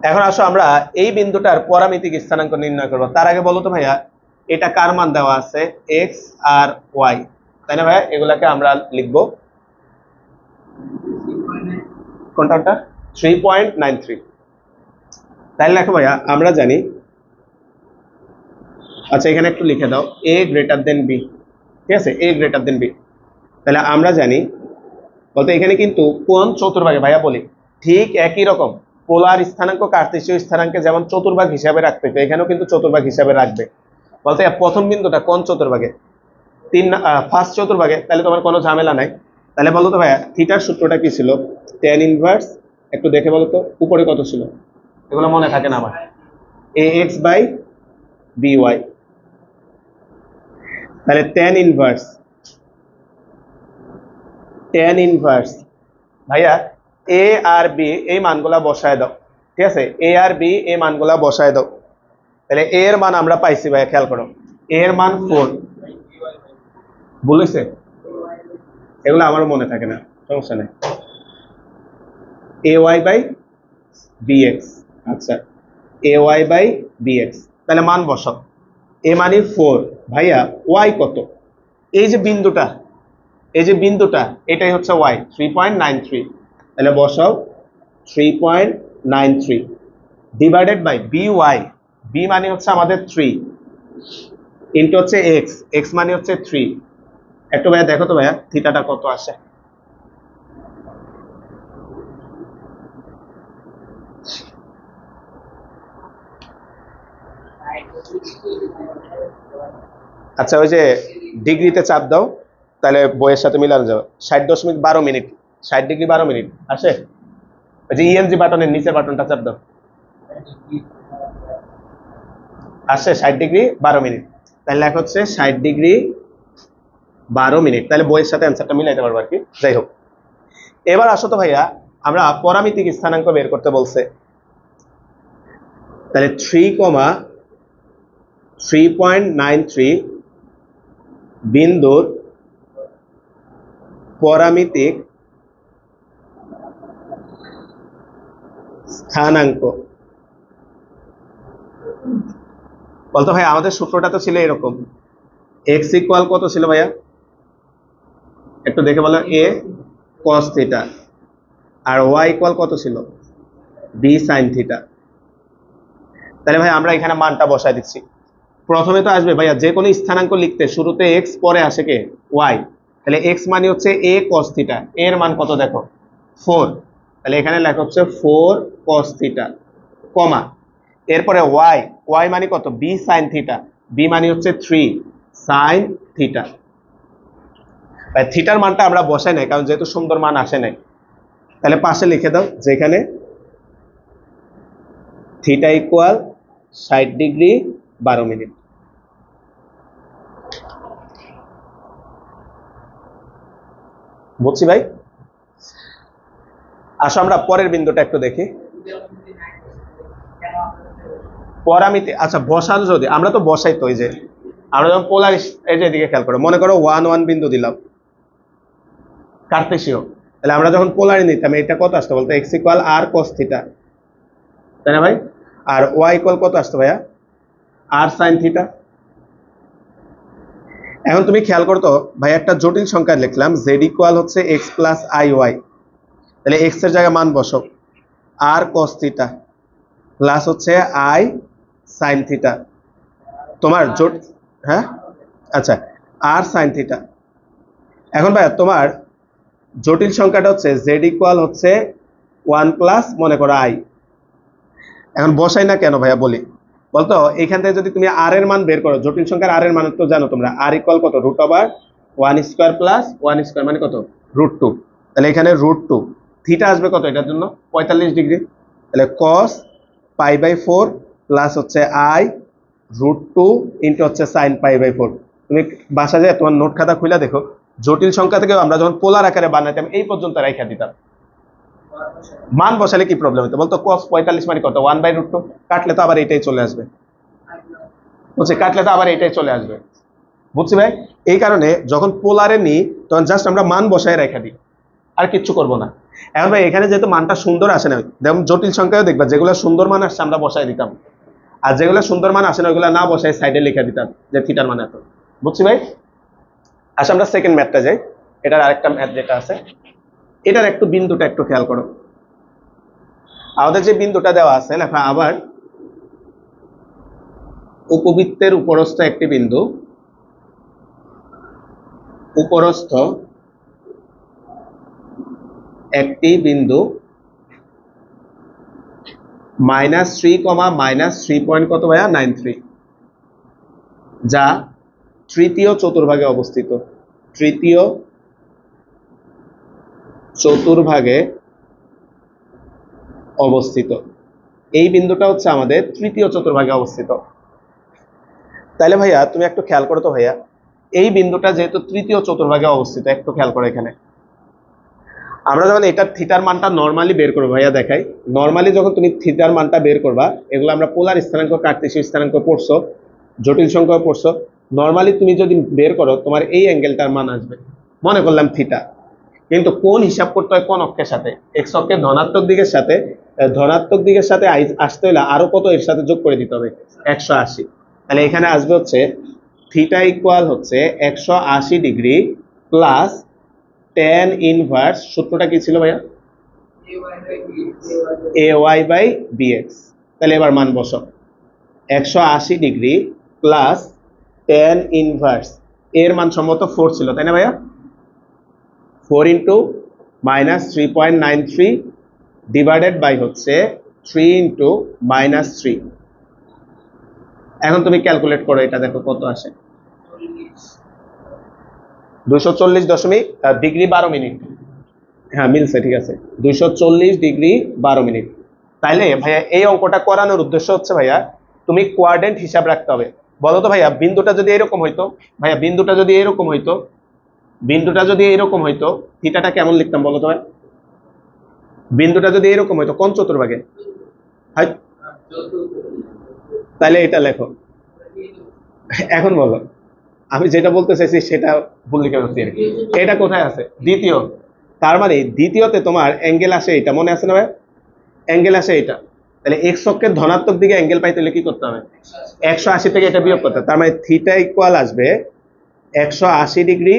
এখন আসো আমরা এই বিন্দুটার পরামিতিক স্থানাঙ্ক নির্ণয় করব। তার আগে বলো তো ভাইয়া, এটা কার মান দেওয়া আছে, x আর y, তাই না ভাইয়া? এগুলাকে আমরা লিখবো কোনটা, 3.93। তাহলে দেখো ভাইয়া, আমরা জানি, আচ্ছা এখানে একটু লিখে দাও a গ্রেটার দেন b, ঠিক আছে, a গ্রেটার দেন b। তাহলে আমরা জানি বলতে এখানে কিন্তু কোন চতুর্ভাগে ভাইয়া বলি, ঠিক একই রকম পোলার স্থানাঙ্ক কার্তেশীয় স্থানাঙ্কে যেমন চতুর্ভাগ হিসাবে রাখতে, এখানেও কিন্তু চতুর্ভাগ হিসাবে রাখবে। বলতে প্রথম বিন্দুটা কোন চতুর্ভাগে, ফার্স্ট চতুর্ভাগে, তাহলে তোমার কোনো ঝামেলা নাই। তাহলে বলো তো ভাইয়া, থিটার সূত্রটা কি ছিল, tan ইনভার্স, একটু দেখে বলো তো উপরে কত ছিল, এগুলো মনে থাকে না আমার, ax/by। তাহলে tan ইনভার্স ভাইয়া a আর b এই মানগুলা বসায় দাও, ঠিক আছে, a আর b এই মানগুলা বসায় দাও। তাহলে a এর মান আমরা পাইছি ভাইয়া, খেয়াল করো, a এর মান 4, বলেছে এগুলো আমার মনে থাকে না, সমস্যা নেই, ay/bx, আচ্ছা ay/bx। তাহলে মান বসাও, a মানে 4 ভাইয়া, y কত, এই যে বিন্দুটা, এটাই হচ্ছে y 3.93। তাহলে বসাও 3.93 ডিভাইডেড বাই by, b মানে হচ্ছে আমাদের 3 ইন্টু হচ্ছে x মানে হচ্ছে 3। একটু ভাইয়া দেখো তো ভাইয়া থিটাটা কত আসে, আচ্ছা ওই যে ডিগ্রিতে চাপ দাও, তাহলে বইয়ের সাথে মিলানো যাবে। 60.12 মিনিট, 60 ডিগ্রি 12 মিনিট আসে। ওই যে ইএনজি বাটনের নিচের বাটনটা চাপ দাও, আসে 60 ডিগ্রি 12 মিনিট। তাহলে লেখা হচ্ছে 60 ডিগ্রি 12 মিনিট। তাহলে বইয়ের সাথে অ্যান্সারটা মিলাইতে পারবো আর কি। যাই হোক, এবার আসো তো ভাইয়া, আমরা পরামিতিক স্থানাঙ্ক বের করতে বলছে। তাহলে 3,3.93 বিন্দুর পরামিতিক স্থানাঙ্ক বলতো ভাই, আমাদের সূত্রটা তো ছিল এরকম, x ইকুয়াল কত ছিল ভাইয়া, একটু দেখে বলো, a cos থিটা, আর y ইকুয়াল কত ছিল, b sin থিটা। তাহলে ভাই আমরা এখানে মানটা বসায় দিচ্ছি। প্রথমে তো আসবে ভাইয়া, যে কোনো স্থানাঙ্ক লিখতে শুরুতে x, পরে আসে কে, y। তাহলে x মানে হচ্ছে a cos থিটা, এর মান কত দেখো 4, তাহলে এখানে লেখা হচ্ছে 4 cos থিটা, কমা, এরপরে y মানে কত, b sin থিটা, b মানে হচ্ছে 3 sin থিটা। থিটার মানটা আমরা বসাই নাই, কারণ যেহেতু সুন্দর মান আসে নাই। তাহলে পাশে লিখে দাও, যেখানে থিটা ইকুয়াল 60 ডিগ্রি 12 মিনিট। বুঝছি ভাই। আসো আমরা পরের বিন্দুটা একটু দেখি, পরামিতি। আচ্ছা বসানো, যদি আমরা তো বসাই তো, এই যে আমরা যখন পোলার, এই যে এদিকে খেয়াল করো, মনে করো 1 1 বিন্দু দিলাম কার্তেশীয়, তাহলে আমরা যখন পোলারে নিতাম এটা কত আসতো বলতো, x equal r cos theta, তাই না ভাই, আর y ইকুয়াল কত আসতো ভাইয়া, r sin থিটা। এখন তুমি খেয়াল করতো ভাই, একটা জটিল সংখ্যা লিখলাম জেড ইকুয়াল হচ্ছে এক্স প্লাস আই ওয়াই, তাহলে এক্স এর জায়গায় মান বসো, আর কস থিটা প্লাস হচ্ছে আই সাইন থিটা। তোমার জট, হ্যাঁ আচ্ছা, আর সাইন থিটা। এখন ভাই তোমার জটিল সংখ্যাটা হচ্ছে জেড ইকুয়াল হচ্ছে 1 প্লাস মনে করো আই। এখন বসাই না কেন ভাইয়া বলি, বলতো এখান থেকে যদি তুমি আর এর মান বের করো, জটিল সংখ্যার আর এর মান তো জানো তোমরা, আর ইকুয়াল কত, root over 1 square plus 1 square মানে কত, √2। তাহলে এখানে √2, থিটা আসবে কত এটার জন্য, 45 ডিগ্রি। তাহলে কস π/4 প্লাস হচ্ছে আই √2 ইন্টু হচ্ছে সাইন π/4। তুমি বাসা যায় তোমার নোট খাতা খুলে দেখো, জটিল সংখ্যা থেকে আমরা যখন পোলার আকারে বানাইতাম এই পর্যন্ত রেখা দিতাম, মান বসালে কি প্রবলেম হতো বলতো, cos 45 মানে কত, 1/√2, কাটলে তো আবার এটাই চলে আসবে, বুঝছি, কাটলে তো আবার এটাই চলে আসবে, বুঝছি ভাই। এই কারণে যখন পোলারে নিই তখন জাস্ট আমরা মান বসায় রেখা দিই, আর কিচ্ছু করবো না। এখন ভাই এখানে যেহেতু মানটা সুন্দর আসে না, যেমন জটিল সংখ্যাও দেখবা যেগুলো সুন্দর মান আসছে আমরা বসায় দিতাম, আর যেগুলো সুন্দর মান আসে না ওইগুলো না বসায় সাইডে লিখে দিতাম যে থিটার মান এত, বুঝছি ভাই। আচ্ছা আমরা সেকেন্ড ম্যাথটা যাই, এটার আরেকটা ম্যাথ যেটা আছে, এটার একটু বিন্দুটা একটু খেয়াল করো। আমাদের যে বিন্দুটা দেওয়া আছে লেখা, আবার উপবৃত্তের উপরস্থ একটি বিন্দু, উপরস্থ একটি বিন্দু -3, -3 কত ভাইয়া 93, যা তৃতীয় চতুর্ভাগে অবস্থিত, তৃতীয় চতুর্ভাগে অবস্থিত। এই বিন্দুটা হচ্ছে আমাদের তৃতীয় চতুর্ভাগে অবস্থিত। তাহলে ভাইয়া তুমি একটু খেয়াল করো তো ভাইয়া, এই বিন্দুটা যেহেতু তৃতীয় চতুর্ভাগে অবস্থিত, একটু খেয়াল করো এখানে আমরা যখন এটার থিটার মানটা নর্মালি বের করবো, ভাইয়া দেখাই, নর্মালি যখন তুমি থিটার মানটা বের করবা, এগুলো আমরা পোলার স্থানাঙ্ক, কার্টেসীয় স্থানাঙ্ক পড়ছো, জটিল সংখ্যা পড়ছো, নর্মালি তুমি যদি বের করো তোমার এই অ্যাঙ্গেলটার মান আসবে, মনে করলাম থিটা, কিন্তু কোন হিসাব করতে হয় কোন অক্ষের সাথে, এক্স অক্ষের ধনাত্মক দিকের সাথে, ধনাত্মক দিকের সাথে আসতে হলে আরো কত এর সাথে যোগ করে দিতে হবে, 180। তাহলে এখানে আসবে হচ্ছে থিটা ইকুয়াল হচ্ছে 180 ডিগ্রি প্লাস tan ইনভার্স, সূত্রটা কি ছিল ভাইয়া, ay/bx। তাহলে এবার মান বসো, 180 ডিগ্রি প্লাস tan ইনভার্স, এর মান সম্ভবত 4 ছিল তাই না ভাইয়া, 4 ইন্টু -3.93 ডিভাইডেড বাই হচ্ছে 3 ইন্টু -3। এখন তুমি ক্যালকুলেট করো, এটা দেখো কত আসে, 240.12 হ্যাঁ মিলছে, ঠিক আছে, 240 ডিগ্রি 12 মিনিট। তাইলে ভাইয়া এই অঙ্কটা করানোর উদ্দেশ্য হচ্ছে ভাইয়া তুমি কোয়াড্রেন্ট হিসাব রাখতে হবে। বলো তো ভাইয়া বিন্দুটা যদি এরকম হইতো, ভাইয়া বিন্দুটা যদি এরকম হইতো, বিন্দুটা যদি এরকম হইতো থিটাটা কেমন লিখতাম বলো তো ভাই, বিন্দুটা যদি এরকম হইতো কোন চতুর্ভাগে, তাহলে এটা লেখো। এখন বলো, আমি যেটা বলতে চাইছি সেটা ভুল লিখে ফেলছি আর কি। এটা কোথায় আছে, দ্বিতীয়, তার মানে দ্বিতীয়তে তোমার অ্যাঙ্গেল আসে এটা, মনে আছে না ভাই, অ্যাঙ্গেল আসে এটা। তাহলে এক্স অক্ষের ধনাত্মক দিকে অ্যাঙ্গেল পাইতে হলে কি করতে হবে, 180 থেকে এটা বিয়োগ করতে হবে। তার মানে থিটা ইকুয়াল আসবে 180 degree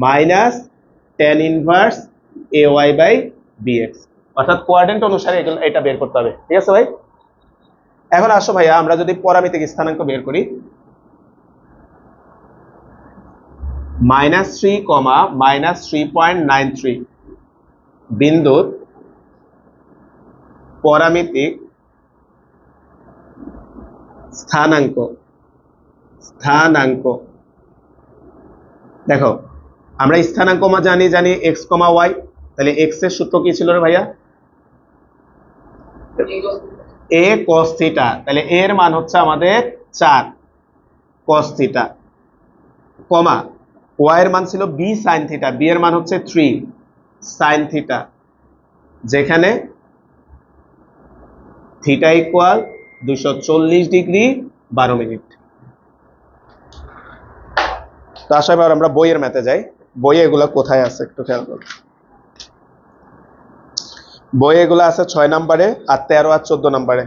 minus tan inverse ay/bx, অর্থাৎ কোয়াড্রেন্ট অনুসারে এটা বের করতে হবে, ঠিক আছে ভাই। এখন আসো ভাইয়া আমরা যদি পরামিতিক স্থানাঙ্ক বের করি, -3, -3.93 বিন্দুর পরামিতিক স্থানাঙ্ক, দেখো আমরা স্থানাঙ্ক জানি x, y, তাহলে x এর সূত্র কি ছিল রে ভাইয়া, a cos থিটা, তাহলে a এর মান হচ্ছে আমাদের 4 cos থিটা, কমা y এর মান ছিল b sin থিটা, b এর মান হচ্ছে 3 sin থিটা, যেখানে থিটা ইকুয়াল 240 ডিগ্রি 12 মিনিট। তো আসলে এবার আমরা বইয়ের ম্যাথে যাই, বইয়ে এগুলো কোথায় আছে একটু খেয়াল করো, বইয়ে এগুলো আছে 6 নম্বরে আর 13 আর 14 নম্বরে।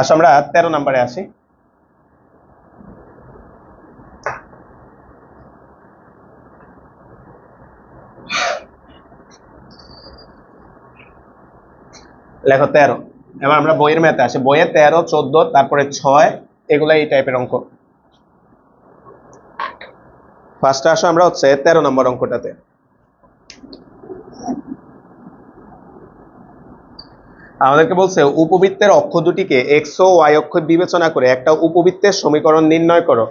আসো আমরা 13 নম্বরে আসি। লেখো 13। এবার আমরা বইয়ের ম্যাথে আসি। বইয়ে 13, 14, তারপরে 6, এগুলা এই টাইপের অঙ্ক। ফার্স্টে আসো আমরা হচ্ছে 13 নম্বর অঙ্কটাতে। আমাদেরকে বলছে উপবৃত্তের অক্ষ দুটিকে এক্স ও ওয়াই অক্ষ বিবেচনা করে একটা উপবৃত্তের সমীকরণ নির্ণয় করো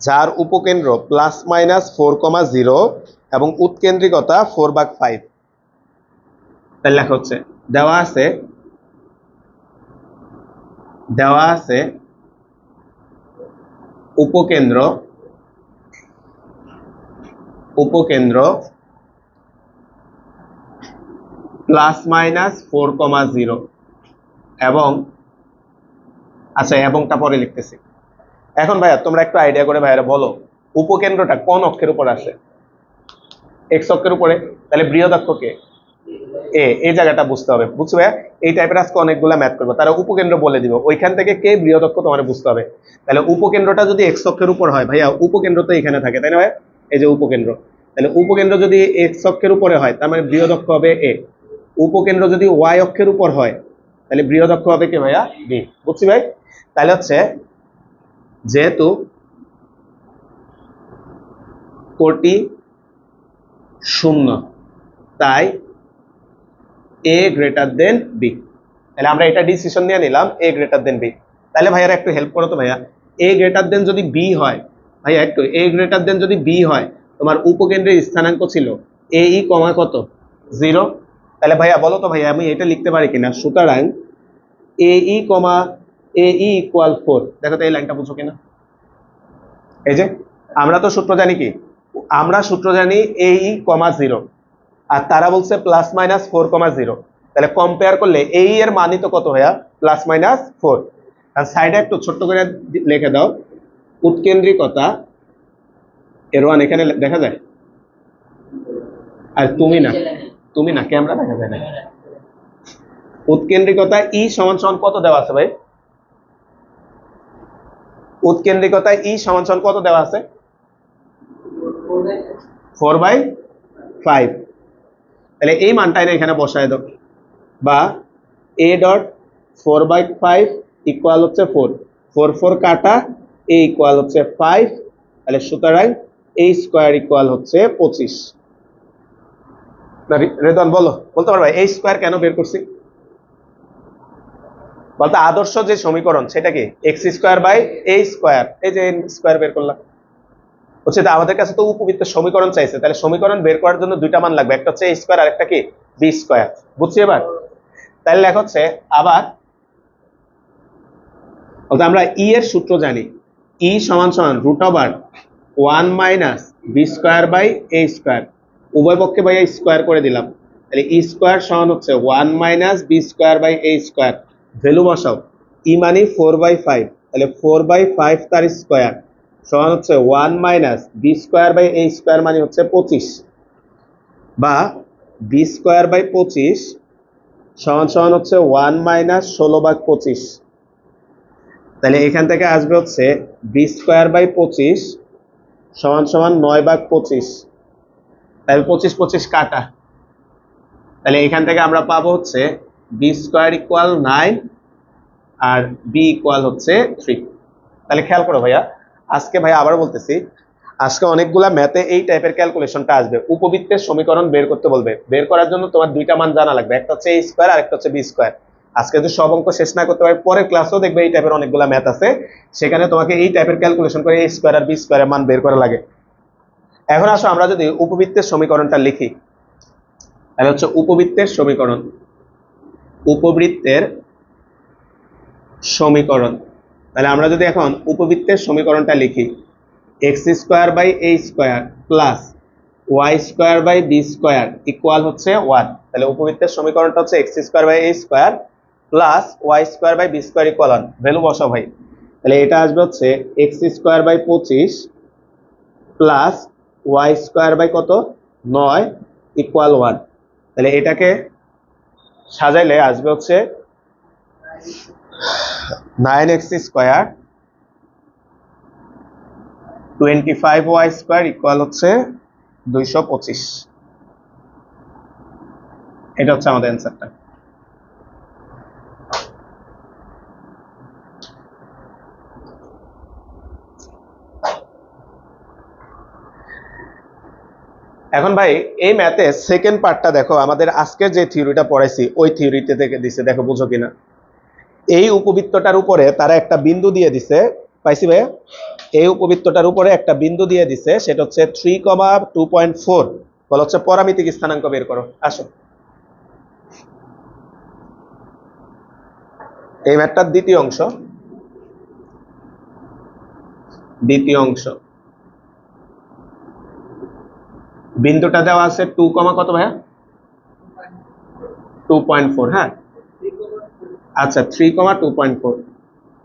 যার উপকেন্দ্র +-4,0 এবং উৎকেন্দ্রিকতা 4/5। তাহলে লেখা হচ্ছে দেওয়া আছে উপকেন্দ্র +-4,0 এবং আচ্ছা এবংটা পরে লিখতেছি। এখন ভাইয়া তোমরা একটু আইডিয়া করে ভাইয়ারা বলো উপকেন্দ্রটা কোন অক্ষের উপর আছে? এক্স অক্ষের উপরে। তাহলে বৃহৎ অক্ষ কে? এই জায়গাটা বুঝতে হবে। বুঝছো ভাইয়া? এই টাইপের আজকে অনেকগুলা ম্যাথ করবো, তারা উপকেন্দ্র বলে দিব, ওইখান থেকে কে বৃহৎ অক্ষ তোমার বুঝতে হবে। তাহলে উপকেন্দ্রটা যদি এক্স অক্ষের উপর হয়, ভাইয়া উপকেন্দ্র তো এখানে থাকে তাই না ভাই? এই যে উপকেন্দ্র, তাহলে উপকেন্দ্র যদি এক্স অক্ষের উপরে হয় তার মানে বৃহৎ অক্ষ হবে এ। উপকেন্দ্র যদি ওয়াই অক্ষের উপর হয় তাহলে বৃহৎ অক্ষ হবে কি ভাইয়া? বি। বুঝছি ভাই? তাহলে হচ্ছে যেহেতু কোটি শূন্য তাই এ গ্রেটার দেন বি। তাহলে আমরা এটা ডিসিশন নিয়ে নিলাম এ গ্রেটার দেন বি। তাহলে ভাইয়ারা একটু হেল্প করো তো ভাইয়া, এ গ্রেটার দেন যদি বি হয়, ভাইয়া একটু এ গ্রেটার দেন যদি বি হয়, তোমার উপকেন্দ্রের স্থানাঙ্ক ছিল এ ই কমা কত? 0। তাহলে ভাইয়া বলো তো ভাইয়া আমি এটা লিখতে পারি কিনা? সুতরাং এ ই কমা এ ই ইকুয়াল 4। দেখো তো এই লাইনটা বুঝো কিনা? এই যে আমরা তো সূত্র জানি কি? আমরা সূত্র জানি এ ই কমা 0, আর তারা বলছে +-4,0। তাহলে কম্পেয়ার করলে এই এর মানই তো কত ভাইয়া? +-4। আর সাইডে একটু ছোট্ট করে লিখে দাও উৎকেন্দ্রিকতা এর ওয়ান এখানে দেখা যায়। আর তুমি না ক্যামেরা দেখা যায় না। উৎকেন্দ্রিকতা ই সমান সমান কত দেওয়া আছে ভাই? উৎকেন্দ্রিকতা ই সমান সমান কত দেওয়া আছে? 4/5। তাহলে এই মানটাই না এখানে বসায় দাও, বা এ ডট 4/5 ইকুয়াল হচ্ছে 4, 4 কাটা, এ ইকুয়াল হচ্ছে 5। তাহলে সুতরাং এ স্কোয়ার ইকুয়াল হচ্ছে 25। রেদন বলতে পারবা এ স্কোয়ার কেন বের করছি? বলতে আদর্শ যে সমীকরণ সেটা কি? X square by a square. এই যে স্কোয়ার বের করলাম হচ্ছে, আমাদের কাছে তো উপবৃত্তের সমীকরণ চাইছে, তাহলে সমীকরণ বের করার জন্য দুইটা মান লাগবে, একটা হচ্ছে এ স্কোয়ার আর একটা কি? B square. বুঝছি এবার? তাহলে লেখা হচ্ছে আবার আমরা ই এর সূত্র জানি, ই সমান সমান √1 - b square by a square. উভয় পক্ষে ভাই স্কোয়ার করে দিলাম, তাহলে ই স্কোয়ার সমান হচ্ছে 1 - b square by a square. Value বসাও, ই মানে 4/5, তাহলে 4/5 তার স্কোয়ার সমান হচ্ছে 1 - b square by a square মানে হচ্ছে 25, বা বি স্কোয়ার বাই 25 সমান সমান হচ্ছে 1 - 16/25। তাহলে এখান থেকে আসবে হচ্ছে বি স্কোয়ার বাই 25 সমান সমান 9/25। তাহলে 25 কাটা, তাহলে এখান থেকে আমরা পাবো হচ্ছে বি স্কোয়ার ইকুয়াল 9 আর বি ইকুয়াল হচ্ছে 3। তাহলে খেয়াল করো ভাইয়া, আজকে ভাইয়া আবার বলতেছি, আজকে অনেকগুলা ম্যাথে এই টাইপের ক্যালকুলেশনটা আসবে। উপবৃত্তের সমীকরণ বের করতে বলবে, বের করার জন্য তোমার দুইটা মান জানা লাগবে, একটা হচ্ছে এ স্কোয়ার আর একটা হচ্ছে বি স্কোয়ার। আজকে যদি সব অঙ্ক শেষ না করতে পারি, পরের ক্লাসেও দেখবে এই টাইপের অনেকগুলা ম্যাথ আছে, সেখানে তোমাকে এই টাইপের ক্যালকুলেশন করে এ স্কোয়ার আর বি স্কোয়ারের মান বের করা লাগে। এখন আসো আমরা যদি উপবৃত্তের সমীকরণটা লিখি, তাহলে হচ্ছে উপবৃত্তের সমীকরণ। তাহলে আমরা যদি এখন উপবৃত্তের সমীকরণটা লিখি, x square by a square plus y square by b square equal হচ্ছে 1। তাহলে উপবৃত্তের সমীকরণটা হচ্ছে x square by a square plus y square by b square equal 1। Value বসাও ভাই, তাহলে এটা আসবে হচ্ছে x square by 25 plus y square by কত? 9 ইকুয়াল 1। তাহলে এটাকে সাজাইলে আসবে হচ্ছে 9x square 25y square equal হচ্ছে 225। এটা হচ্ছে আমাদের অ্যান্সারটা। এখন ভাই এই ম্যাথে সেকেন্ড পার্টটা দেখো, আমাদের আজকের যে থিওরিটা পড়াইছি ওই থিওরিতে থেকে দিছে, দেখো বুঝো কিনা। এই উপবৃত্তটার উপরে তারা একটা বিন্দু দিয়ে দিছে, পাইছি ভাই? এই উপবৃত্তটার উপরে একটা বিন্দু দিয়ে দিছে, সেটা হচ্ছে 3,2.4। বলা হচ্ছে পরামিতিক স্থানাঙ্ক বের করো। আসো, এই ম্যাথটার দ্বিতীয় অংশ। বিন্দুটা দেওয়া আছে 2, কত ভাইয়া? 2.4। হ্যাঁ, আচ্ছা 3,2.4।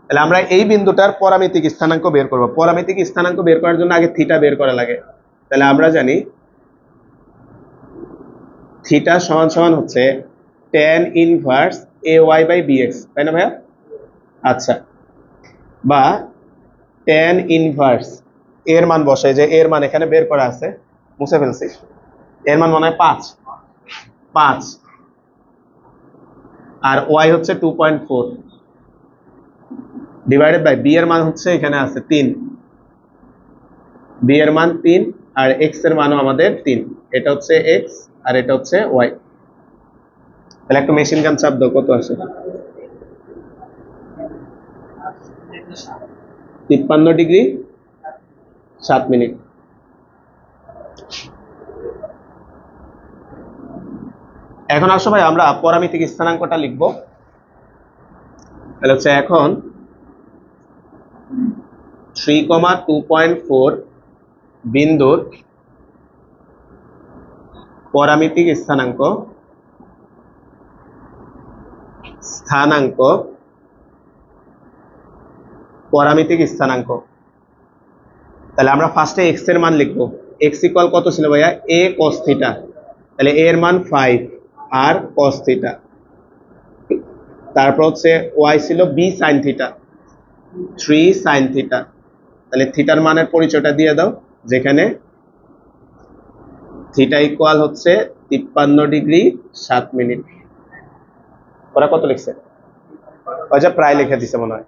তাহলে আমরা এই বিন্দুটার পরামিতিক স্থানাঙ্ক বের করব। পরামিতিক স্থানাঙ্ক বের করার জন্য আগে থিটা বের করা লাগে। তাহলে আমরা জানি থিটা সমান সমান হচ্ছে tan ইনভার্স ay/bx, তাই না ভাইয়া? আচ্ছা, বা tan ইনভার্স এর মান বসে, যে এর মান এখানে বের করা আছে, মুছে ফেলছি। এর মান মনে হয় 5, আর y হচ্ছে 2.4 ডিভাইডেড বাই বি এর মান হচ্ছে এখানে আছে 3। বি এর মান 3 আর এক্স এর মানও আমাদের 3। এটা হচ্ছে এক্স আর এটা হচ্ছে ওয়াই। তাহলে একটা মেশিন গান চাপ দাও, কত আসে? 53 ডিগ্রি 7 মিনিট। এখন আসো ভাই আমরা পরামিতিক স্থানাঙ্কটা লিখবো। তাহলে হচ্ছে এখন 3,2.4 বিন্দুর পরামিতিক স্থানাঙ্ক পরামিতিক স্থানাঙ্ক। তাহলে আমরা ফার্স্টে এক্স এর মান লিখবো। এক্স ইকুয়াল কত ছিল ভাইয়া? a cos theta. তাহলে a এর মান 5 আর cos থিটা। তারপর হচ্ছে y ছিল b sin theta, 3 sin theta. তাহলে থিটার মানের পরিচয়টা দিয়ে দাও, যেখানে থিটা ইকুয়াল হচ্ছে 53 ডিগ্রি 7 মিনিট। ওরা কত লিখছে? ওই যে প্রায় লিখে দিছে মনে হয়।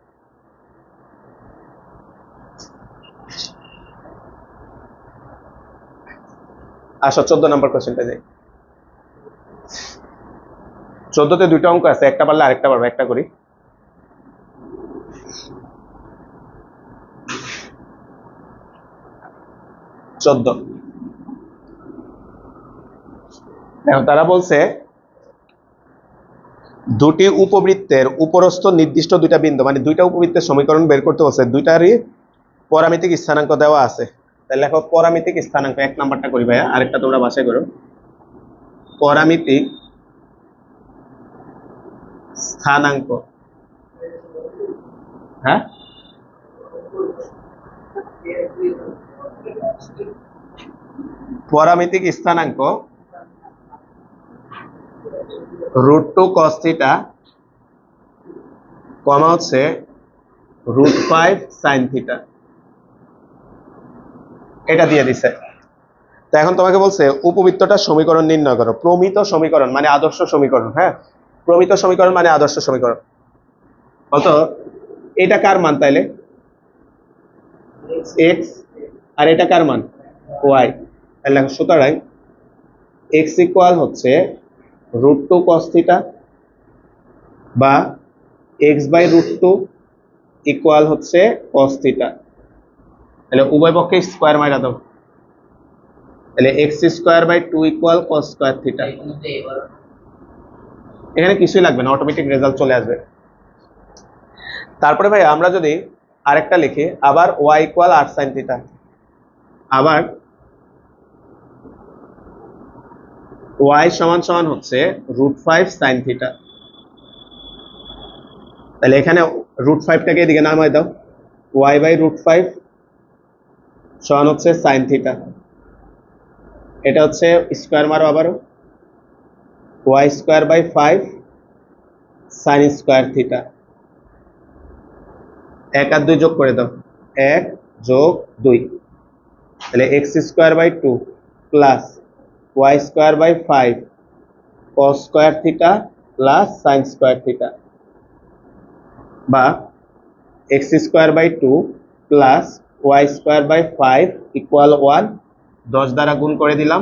আসো 14 নম্বর কোশ্চেনটা যাই। 14তে দুইটা অঙ্ক আছে, একটা পারলে আরেকটা পারবো, একটা করি। দেখো তারা বলছে দুটি উপবৃত্তের উপরস্থ নির্দিষ্ট দুইটা বিন্দু, মানে দুইটা উপবৃত্তের সমীকরণ বের করতে বলছে, দুইটারই পরামিতিক স্থানাঙ্ক দেওয়া আছে। তাহলে দেখো পরামিতিক স্থানাঙ্ক, এক নাম্বারটা করি ভাইয়া, আরেকটা তোমরা বাছাই করো। পরামিতিক স্থানাঙ্ক, হ্যাঁ, পরামিতিক স্থানাঙ্ক √2 cos থিটা কমা হচ্ছে √5 sin থিটা। এটা দিয়ে দিছে। তো এখন তোমাকে বলছে উপবৃত্তটার সমীকরণ নির্ণয় করো। প্রমিত সমীকরণ মানে আদর্শ সমীকরণ। হ্যাঁ, প্রমিত সমীকরণ মানে আদর্শ সমীকরণ। বলতো এটা কার মান তাইলে? এক্স, আর এটা কার মান? ওয়াই। তাহলে সুতরাং এক্স ইকুয়াল হচ্ছে √2 cos থিটা বা x/√2 ইকুয়াল হচ্ছে cos থিটা। তাহলে উভয় পক্ষে স্কোয়ার মাইরা দাও। তাহলে x²/2 ইকুয়াল cos² থিটা। এখানে কিছুই লাগবে না, অটোমেটিক রেজাল্ট চলে আসবে। তারপরে ভাই আমরা যদি আরেকটা লিখি, আবার y ইকুয়াল 8 sin থিটা, আবার y সমান সমান হচ্ছে √5 sin থিটা। তাহলে এখানে √5টাকে এদিকে নামায় দাও, y/√5 সমান হচ্ছে sin থিটা। এটা হচ্ছে স্কোয়ার মারো আবারও, y²/5 sin² থিটা। 1 আর 2 যোগ করে দাও, 1 যোগ 2, তাহলে x²/2 plus y²/5 cos² theta plus sin² theta, বা x²/2 প্লাস y²/5 ইকুয়াল 1, 10 দ্বারা গুণ করে দিলাম,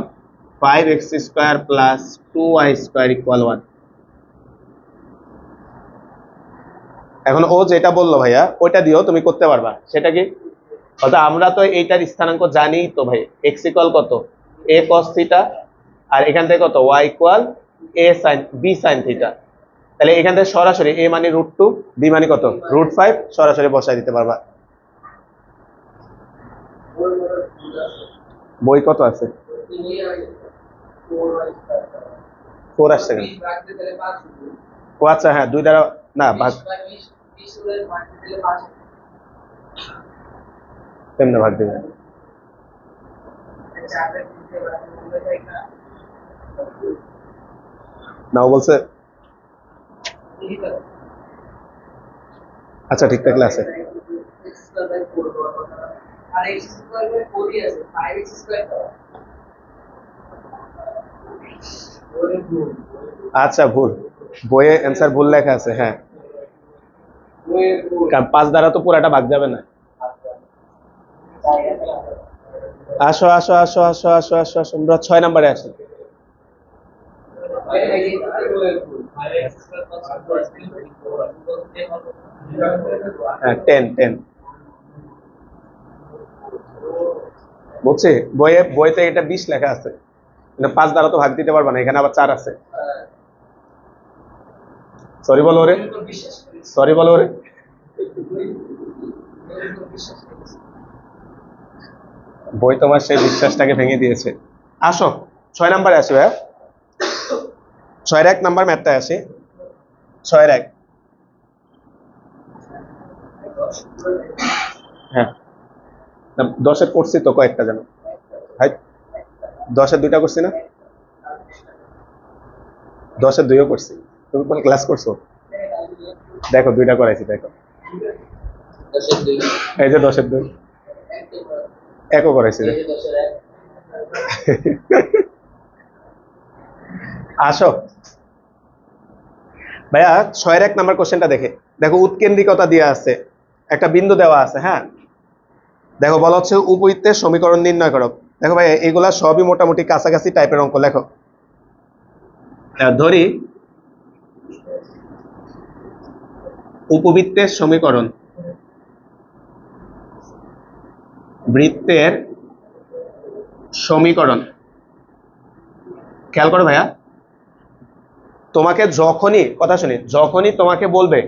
5x² প্লাস 2y² ইকুয়াল 1। এখন ও যেটা বললো ভাইয়া ওইটা দিয়েও তুমি করতে পারবা, সেটা কি? অর্থাৎ আমরা তো এইটার স্থানাঙ্ক জানি তো ভাই, x ইকুয়াল কত, a cos থিটা, আর এখান থেকে কত, y equal b sin theta. তাহলে এখান থেকে সরাসরি a মানে √2, b মানে কত, √5, সরাসরি বসাই দিতে পারবা। বই কত আছে? 4 আসছে কেন? ও আচ্ছা, হ্যাঁ 2 দ্বারা না ভাগ, কেমনে ভাগ দিবে? না ও বলছে আচ্ছা ঠিক থাকলে আছে। আচ্ছা ভুল, বইয়ে অ্যান্সার ভুল লেখা আছে, হ্যাঁ, কারণ 5 দ্বারা তো পুরাটা ভাগ যাবে না। আসো আসো আসো আসো আসো আসো আসো, আমরা 6 নম্বরে আসি। হ্যাঁ 10 বুঝছি, বইতে এটা 20 লেখা আছে, 5 দ্বারা তো ভাগ দিতে পারবা না, এখানে আবার 4 আছে। সরি বলো রে, সরি বলো রে। বই তোমার সেই বিশ্বাসটাকে ভেঙে দিয়েছে। আসো 6 নম্বরে আসি ভাইয়া, 6-1 নাম্বার ম্যাথটায় আসি। 6-1, হ্যাঁ 10-এর করছি তো কয়েকটা যেন, ভাই 10-এর 2টা করছি না, 10-এর 2ও করছি। তুমি কোন ক্লাস করছো? দেখো 2টা করাইছি, দেখো এই যে 10-এর 2 একও করাইছি। আসো ভাইয়া 6-1 নাম্বার কোশ্চেনটা দেখো উৎকেন্দ্রিকতা দেওয়া আছে, একটা বিন্দু দেওয়া আছে, হ্যাঁ দেখো বলা হচ্ছে উপবৃত্তের সমীকরণ নির্ণয় করো। দেখো ভাই এগুলা সবই মোটামুটি কাছাকাছি টাইপের অঙ্ক। লেখো, ধরি উপবৃত্তের সমীকরণ, বৃত্তের সমীকরণ। খেয়াল করো ভাইয়া, তোমাকে যখনই কথা শুনি, যখনই তোমাকে বলবে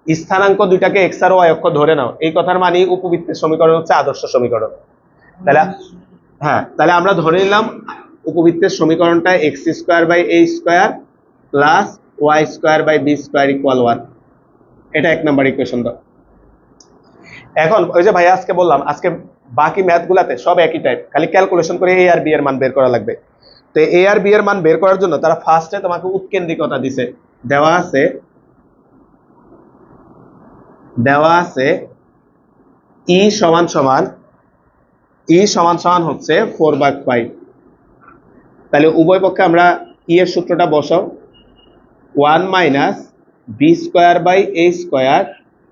স্থানাঙ্ক দুইটাকে এক্স আর ওয়াই অক্ষ ধরে নাও, এই কথার মানে উপবৃত্তের সমীকরণ হচ্ছে আদর্শ সমীকরণ। তাহলে হ্যাঁ, তাহলে আমরা ধরে নিলাম উপবৃত্তের সমীকরণটা x²/a² প্লাস y²/b² ইকুয়াল 1। এটা 1 নাম্বার ইকুয়েশন দাও। এখন ওই যে ভাই আজকে বললাম, আজকে বাকি ম্যাথ গুলাতে সব একই টাইপ, খালি ক্যালকুলেশন করে a আর b এর মান বের করা লাগবে। তো a আর b এর মান বের করার জন্য তারা ফার্স্টে তোমাকে উৎকেন্দ্রিকতা দিছে, দেওয়া আছে e সমান সমান হচ্ছে 4/5। তাহলে উভয় পক্ষে আমরা e এর সূত্রটা বসাও, 1 - b²/a²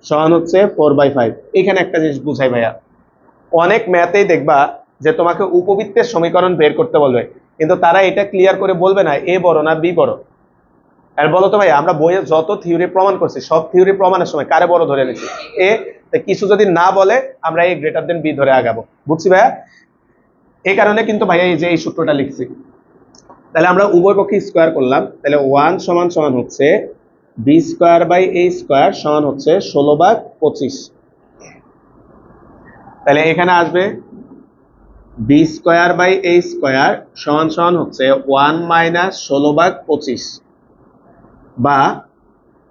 সমান হচ্ছে 4/5। এখানে একটা জিনিস বুঝাই ভাইয়া, অনেক ম্যাথেই দেখবা যে তোমাকে উপবৃত্তের সমীকরণ বের করতে বলবে, কিন্তু তারা এটা ক্লিয়ার করে বলবে না এ বড় না বি বড়। আর বলো তো ভাই, আমরা বইয়ে যত থিওরি প্রমাণ করছি সব থিওরি প্রমাণের সময় কারে বড় ধরে নিচ্ছি, এ। কিছু যদি না বলে আমরা a > b ধরে আগাবো, বুঝছি ভাইয়া? এই কারণে কিন্তু ভাইয়া এই যে এই সূত্রটা লিখছি। তাহলে আমরা উভয় পক্ষে স্কোয়ার করলাম, তাহলে 1 সমান হচ্ছে b²/a² সমান হচ্ছে 16/25। তাহলে এখানে আসবে b²/a² সমান হচ্ছে 1 - 16/25, বা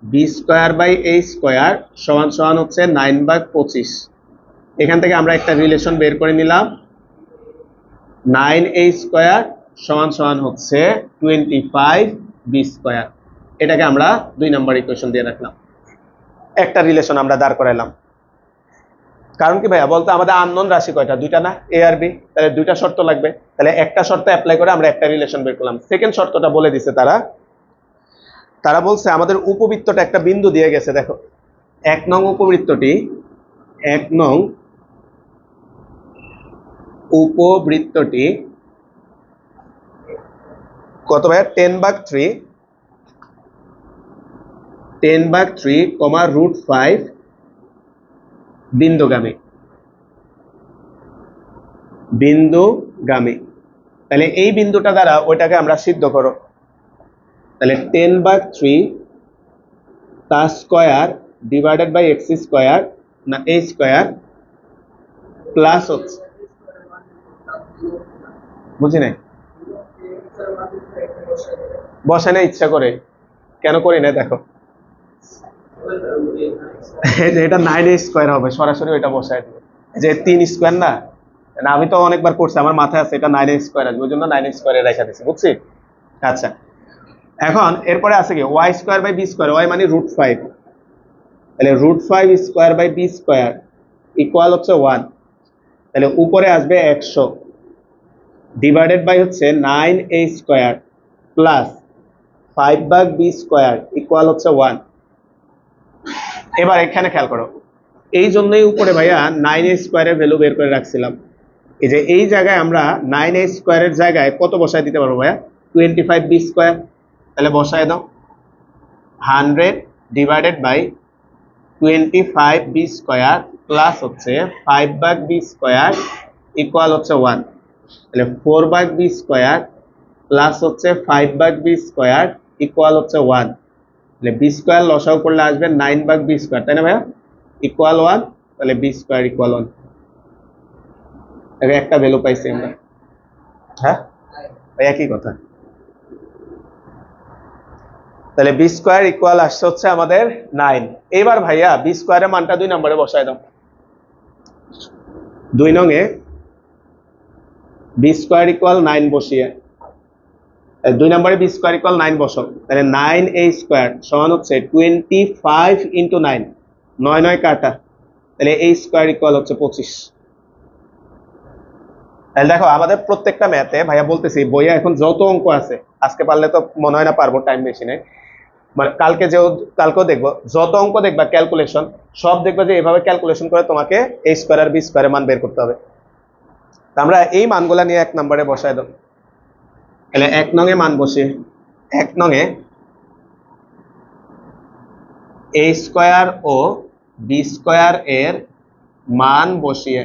b²/a² সমান হচ্ছে 9/25। এখান থেকে আমরা একটা রিলেশন বের করে নিলাম, 9a² সমান হচ্ছে 25b²। এটাকে আমরা 2 নম্বর ইকুয়েশন দিয়ে রাখলাম, একটা রিলেশন আমরা দাঁড় করাইলাম। কারণ কি ভাইয়া বলতো আমাদের আননোন রাশি কয়টা, দুইটা না, এ আর বি, তাহলে দুইটা শর্ত লাগবে, তাহলে একটা শর্ত অ্যাপ্লাই করে আমরা একটা রিলেশন বের করলাম। সেকেন্ড শর্তটা বলে দিছে তারা, তারা বলছে আমাদের উপবৃত্তটা একটা বিন্দু দিয়ে গেছে, দেখো 1 নং উপবৃত্তটি, 1 নং উপবৃত্তটি কত ভাইয়া, 10/3, 10/3, √5 বিন্দুগামী, বিন্দুগামী। তাহলে এই বিন্দুটা দ্বারা ওইটাকে আমরা সিদ্ধ করো, তাহলে 10/3 তা square divided by x square না a স্কয়ার প্লাস হচ্ছে, বুঝি নাই, বসে না ইচ্ছা করে, কেন করি না দেখো, যে এটা 9a স্কয়ার হবে, সরাসরি ওইটা বসায় দিবে, যে 3 স্কয়ার না, আমি তো অনেকবার করছি, আমার মাথায় আছে এটা 9a স্কয়ার আসবে, ওই জন্য 9a স্কয়ারে রেখে দিচ্ছি, বুঝছি। আচ্ছা, এখন এরপরে আছে কি y square by b square, y মানে √5, তাহলে √5 square by b square equal হচ্ছে 1, তাহলে উপরে আসবে 100 ডিভাইডেড বাই হচ্ছে 9a square plus 5/b square equal হচ্ছে 1। এবার এখানে খেয়াল করো, এই জন্যই উপরে ভাইয়া 9a স্কয়ারের ভ্যালু বের করে রাখছিলাম, এই যে এই জায়গায় আমরা 9a স্কয়ারের জায়গায় কত বসায় দিতে পারবো ভাইয়া, 25b স্কয়ার, তাহলে বসায় দাও 100 divided by 25b square plus হচ্ছে 5/b স্কয়ার ইকুয়াল হচ্ছে 1, তাহলে 4/b স্কয়ার প্লাস হচ্ছে 5/b স্কয়ার ইকুয়াল হচ্ছে 1, তাহলে b স্কয়ার লসাগু করলে আসবে 9/b স্কয়ার, তাই না ভাইয়া, ইকুয়াল 1, তাহলে b স্কয়ার ইকুয়াল 1, একটা ভ্যালু পাইছি আমরা। হ্যাঁ ভাই একই কথা, তাহলে বি স্কয়ার ইকুয়াল আসছে হচ্ছে আমাদের 9। এবার ভাইয়া বি স্কয়ারের মানটা 2 নম্বরে বসায় দাও, 2 নং এ বি স্কয়ার ইকুয়াল 9 বসিয়ে, 2 নম্বরে বি স্কয়ার ইকুয়াল 9 বসাও, তাহলে 9a স্কয়ার সমান হচ্ছে 25 ইন্টু 9, 9 9 কাটা, তাহলে a স্কয়ার ইকুয়াল হচ্ছে 25। তাহলে দেখো আমাদের প্রত্যেকটা ম্যাথে ভাইয়া বলতেছি বইয়া এখন যত অঙ্ক আছে, আজকে পারলে তো মনে হয় না পারবো, টাইম বেশি নেই, মানে কালকেও দেখবো, যত অঙ্ক দেখবা ক্যালকুলেশন সব দেখবা যে এভাবে ক্যালকুলেশন করে তোমাকে a স্কয়ার আর b স্কয়ারের মান বের করতে হবে। আমরা এই মানগুলা নিয়ে 1 নম্বরে বসায় দাও, তাহলে 1 নং এ মান বসে, 1 নং এ a স্কয়ার ও b স্কয়ার এর মান বসিয়ে,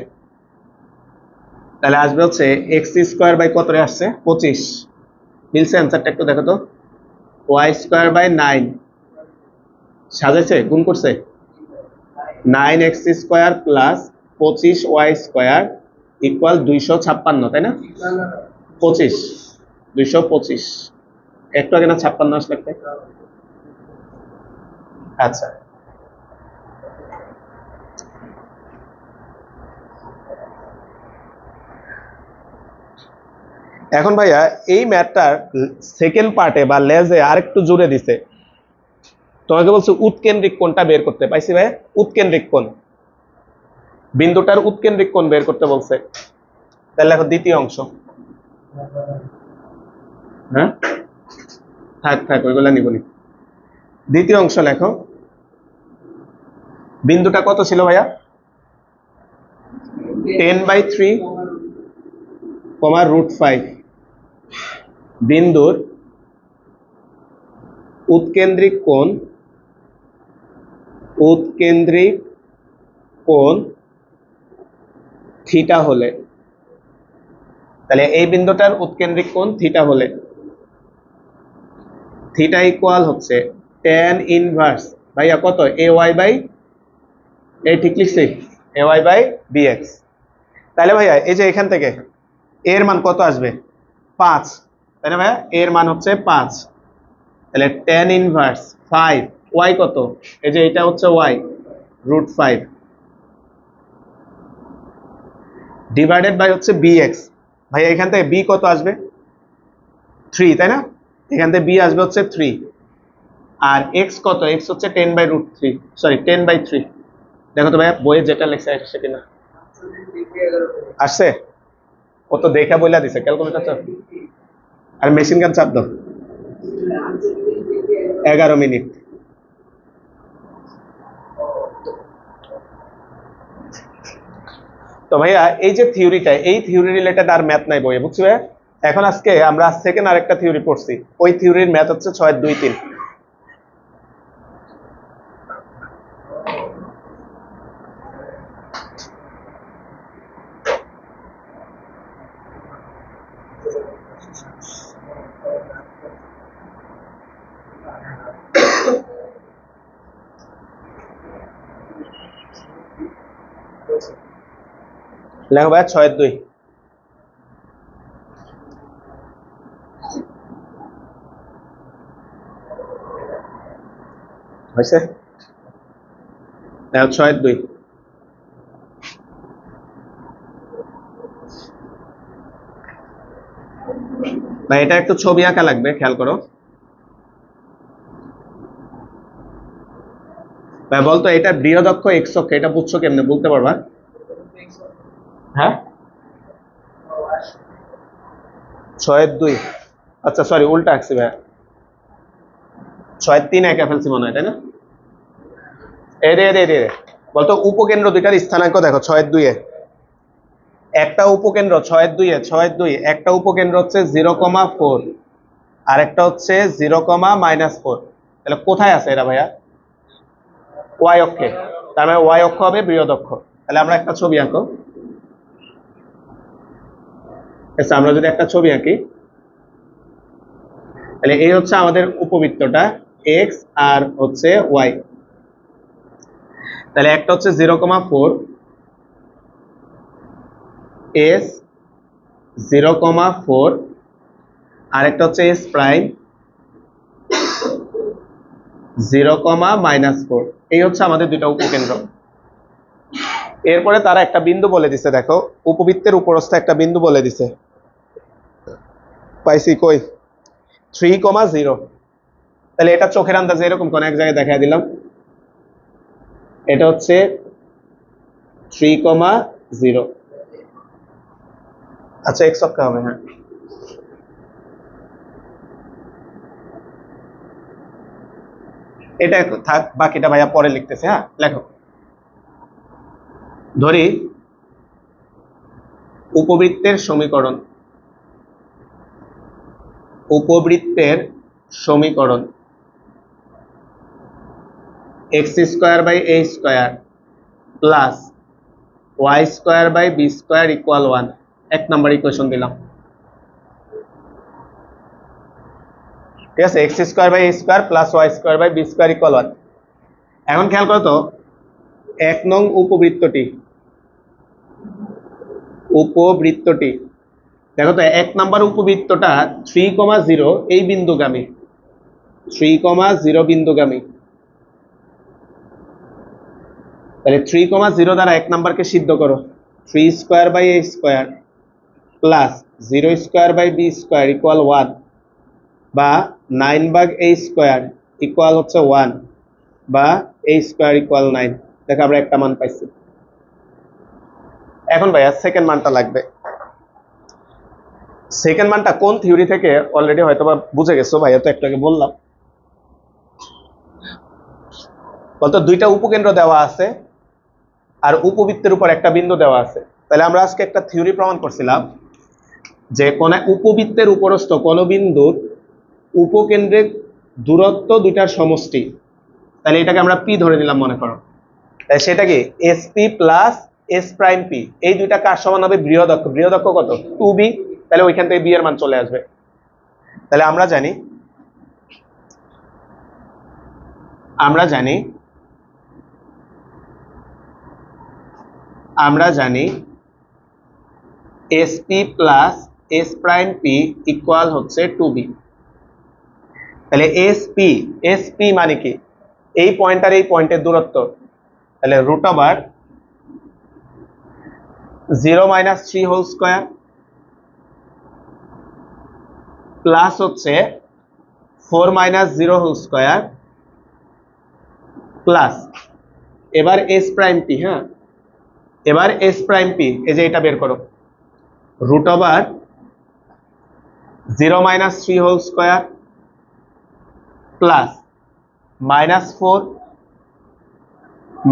তাহলে আসবে হচ্ছে x স্কয়ার বাই কত রে আসছে 25, মিলছে অ্যানসারটা একটু দেখো তো, y স্কয়ার বাই 9 সাজাইছে, গুণ করছে, 9x square plus 25y square equal 256, তাই না, 25 225, একটু আগে না 56 আসলে একটা। আচ্ছা, এখন ভাইয়া এই ম্যাথটার সেকেন্ড পার্টে বা লেজে আরেকটু জুড়ে দিছে, তোমাকে বলছে উৎকেন্দ্রিক কোণটা বের করতে, পাইছি ভাই, উৎকেন্দ্রিক কোণ, বিন্দুটার উৎকেন্দ্রিক কোণ বের করতে বলছে, তাহলে দেখো দ্বিতীয় অংশ, হ্যাঁ থাক ওইগুলা নিবনি, দ্বিতীয় অংশ লেখো, বিন্দুটা কত ছিল ভাইয়া, 10/3, √5, বিন্দুর উৎকেন্দ্রিক কোণ থিটা হলে, তাহলে এই বিন্দুটার উৎকেন্দ্রিক কোণ থিটা হলে, থিটা ইকুয়াল হচ্ছে tan ইনভার্স ভাইয়া কত, ay বাই, এই ঠিক লিখছি, ay বাই bx। তাহলে ভাইয়া এই যে এখান থেকে এর মান কত আসবে 5, তাই না ভাইয়া, এর মান হচ্ছে 5, তাহলে tan ইনভার্স 5, y কত, এই যে এটা হচ্ছে y √5 ডিভাইডেড বাই হচ্ছে bx, ভাইয়া এখান থেকে b কত আসবে 3, তাই না, এখান থেকে b আসবে হচ্ছে 3, আর x কত, x হচ্ছে 10/√3, সরি 10/3, দেখো তো ভাইয়া বইয়ে যেটা লেখছে আসছে কিনা, আসছে? ও তো দেখা বইলা দিছে, ক্যালকুলেটর চাপ আর মেশিন গান চাপ দাও। 11 মিনিট। তো ভাইয়া এই যে থিওরিটা, এই থিওরি রিলেটেড আর ম্যাথ নাই বইয়ে, বুঝছো ভাইয়া? এখন আজকে আমরা সেকেন্ড আরেকটা থিওরি পড়ছি, ওই থিওরির ম্যাথ হচ্ছে 6-2-3। লেখো ভাইয়া 6-2। হয়েছে? দেখো 6-2। ভাই এটা একটু ছবি আঁকা লাগবে, খেয়াল করো। ভাই বলতো এটা বৃহদক্ষ এক্স অক্ষ, এটা বুঝছো কেমনে, বলতে পারবা? হ্যাঁ 6-2। আচ্ছা সরি, উল্টা আঁকছি ভাইয়া, 6-3 একা ফেলছি মনে হয়, তাই না? এই রে রে রে, বলতো উপকেন্দ্র দুইটার স্থানাঙ্ক দেখো 6-2 একটা উপকেন্দ্র 6-2 একটা উপকেন্দ্র হচ্ছে 0,4 আর একটা হচ্ছে 0,-4। তাহলে কোথায় আছে এরা ভাইয়া? ওয়াই অক্ষে। তার মানে ওয়াই অক্ষ হবে বৃহদক্ষ। তাহলে আমরা একটা ছবি আঁকো। আচ্ছা আমরা যদি একটা ছবি আঁকি, তাহলে এই হচ্ছে আমাদের উপবৃত্তটা এক্স আর হচ্ছে ওয়াই। তাহলে একটা হচ্ছে 0,4 এস 0,4 আর একটা হচ্ছে এস প্রাইম 0,-4। এই হচ্ছে আমাদের দুইটা উপকেন্দ্র। এরপরে তারা একটা বিন্দু বলে দিছে, দেখো উপবৃত্তের উপরস্থ একটা বিন্দু বলে দিছে, পাইছি কই? 3,0। তাহলে এটা চোখের আন্দাজে এরকম কোন এক জায়গায় দেখা দিলাম, এটা হচ্ছে 3,0। আচ্ছা এক্স অক্ষ হবে, হ্যাঁ। এটা থাক, বাকিটা ভাইয়া পরে লিখতেছে। হ্যাঁ লেখো। ধরি উপবৃত্তের সমীকরণ, উপবৃত্তের সমীকরণ x² / a² plus y² / b² = 1। এক নম্বর ইকুয়েশন দিলাম, ঠিক আছে? x² / a² plus y² / b² = 1। এখন খেয়াল করো তো, 1 নং উপবৃত্তটি, উপবৃত্তটি দেখো তো 1 নাম্বার উপবৃত্তটা 3,0 এই বিন্দুগামী, 3,0 বিন্দুগামী। তাহলে 3,0 দ্বারা 1 নাম্বারকে সিদ্ধ করো, 3² / a² প্লাস 0² / b² = 1 বা 9 ভাগ a² ইকুয়াল হচ্ছে 1 বা a² = 9। দেখো আমরা একটা মান পাইছি। এখন ভাইয়া সেকেন্ড মানটা লাগবে। সেকেন্ড মানটা কোন থিওরি থেকে অলরেডি হয়তোবা বুঝে গেছো, ভাইয়া তো একটু আগে বললাম। বলতো দুইটা উপকেন্দ্র দেওয়া আছে আর উপবৃত্তের উপর একটা বিন্দু দেওয়া আছে। তাহলে আমরা আজকে একটা থিওরি প্রমাণ করছিলাম যে কোন উপবৃত্তের উপরস্থ কোন বিন্দুর উপকেন্দ্রের দূরত্ব দুইটার সমষ্টি। তাহলে এটাকে আমরা পি ধরে নিলাম মনে করো, তাহলে সেটা কি SP plus S prime P, এই দুইটা কার সমান হবে? বৃহদক্ষ। বৃহদক্ষ কত? 2b। তাহলে ওইখান থেকে বি এর মান চলে আসবে। তাহলে আমরা জানি, আমরা জানি SP plus S prime P equal হচ্ছে 2b। তাহলে এসপি, এসপি মানে কি? এই পয়েন্ট আর এই পয়েন্টের দূরত্ব। তাহলে √0 - 3 হোল স্কয়ার প্লাস হচ্ছে 4 - 0 হোল স্কয়ার প্লাস এবার এস প্রাইম পি, হ্যাঁ এবার এস প্রাইম পি, এই যে এটা বের করো, root over 0 - 3 whole square plus -4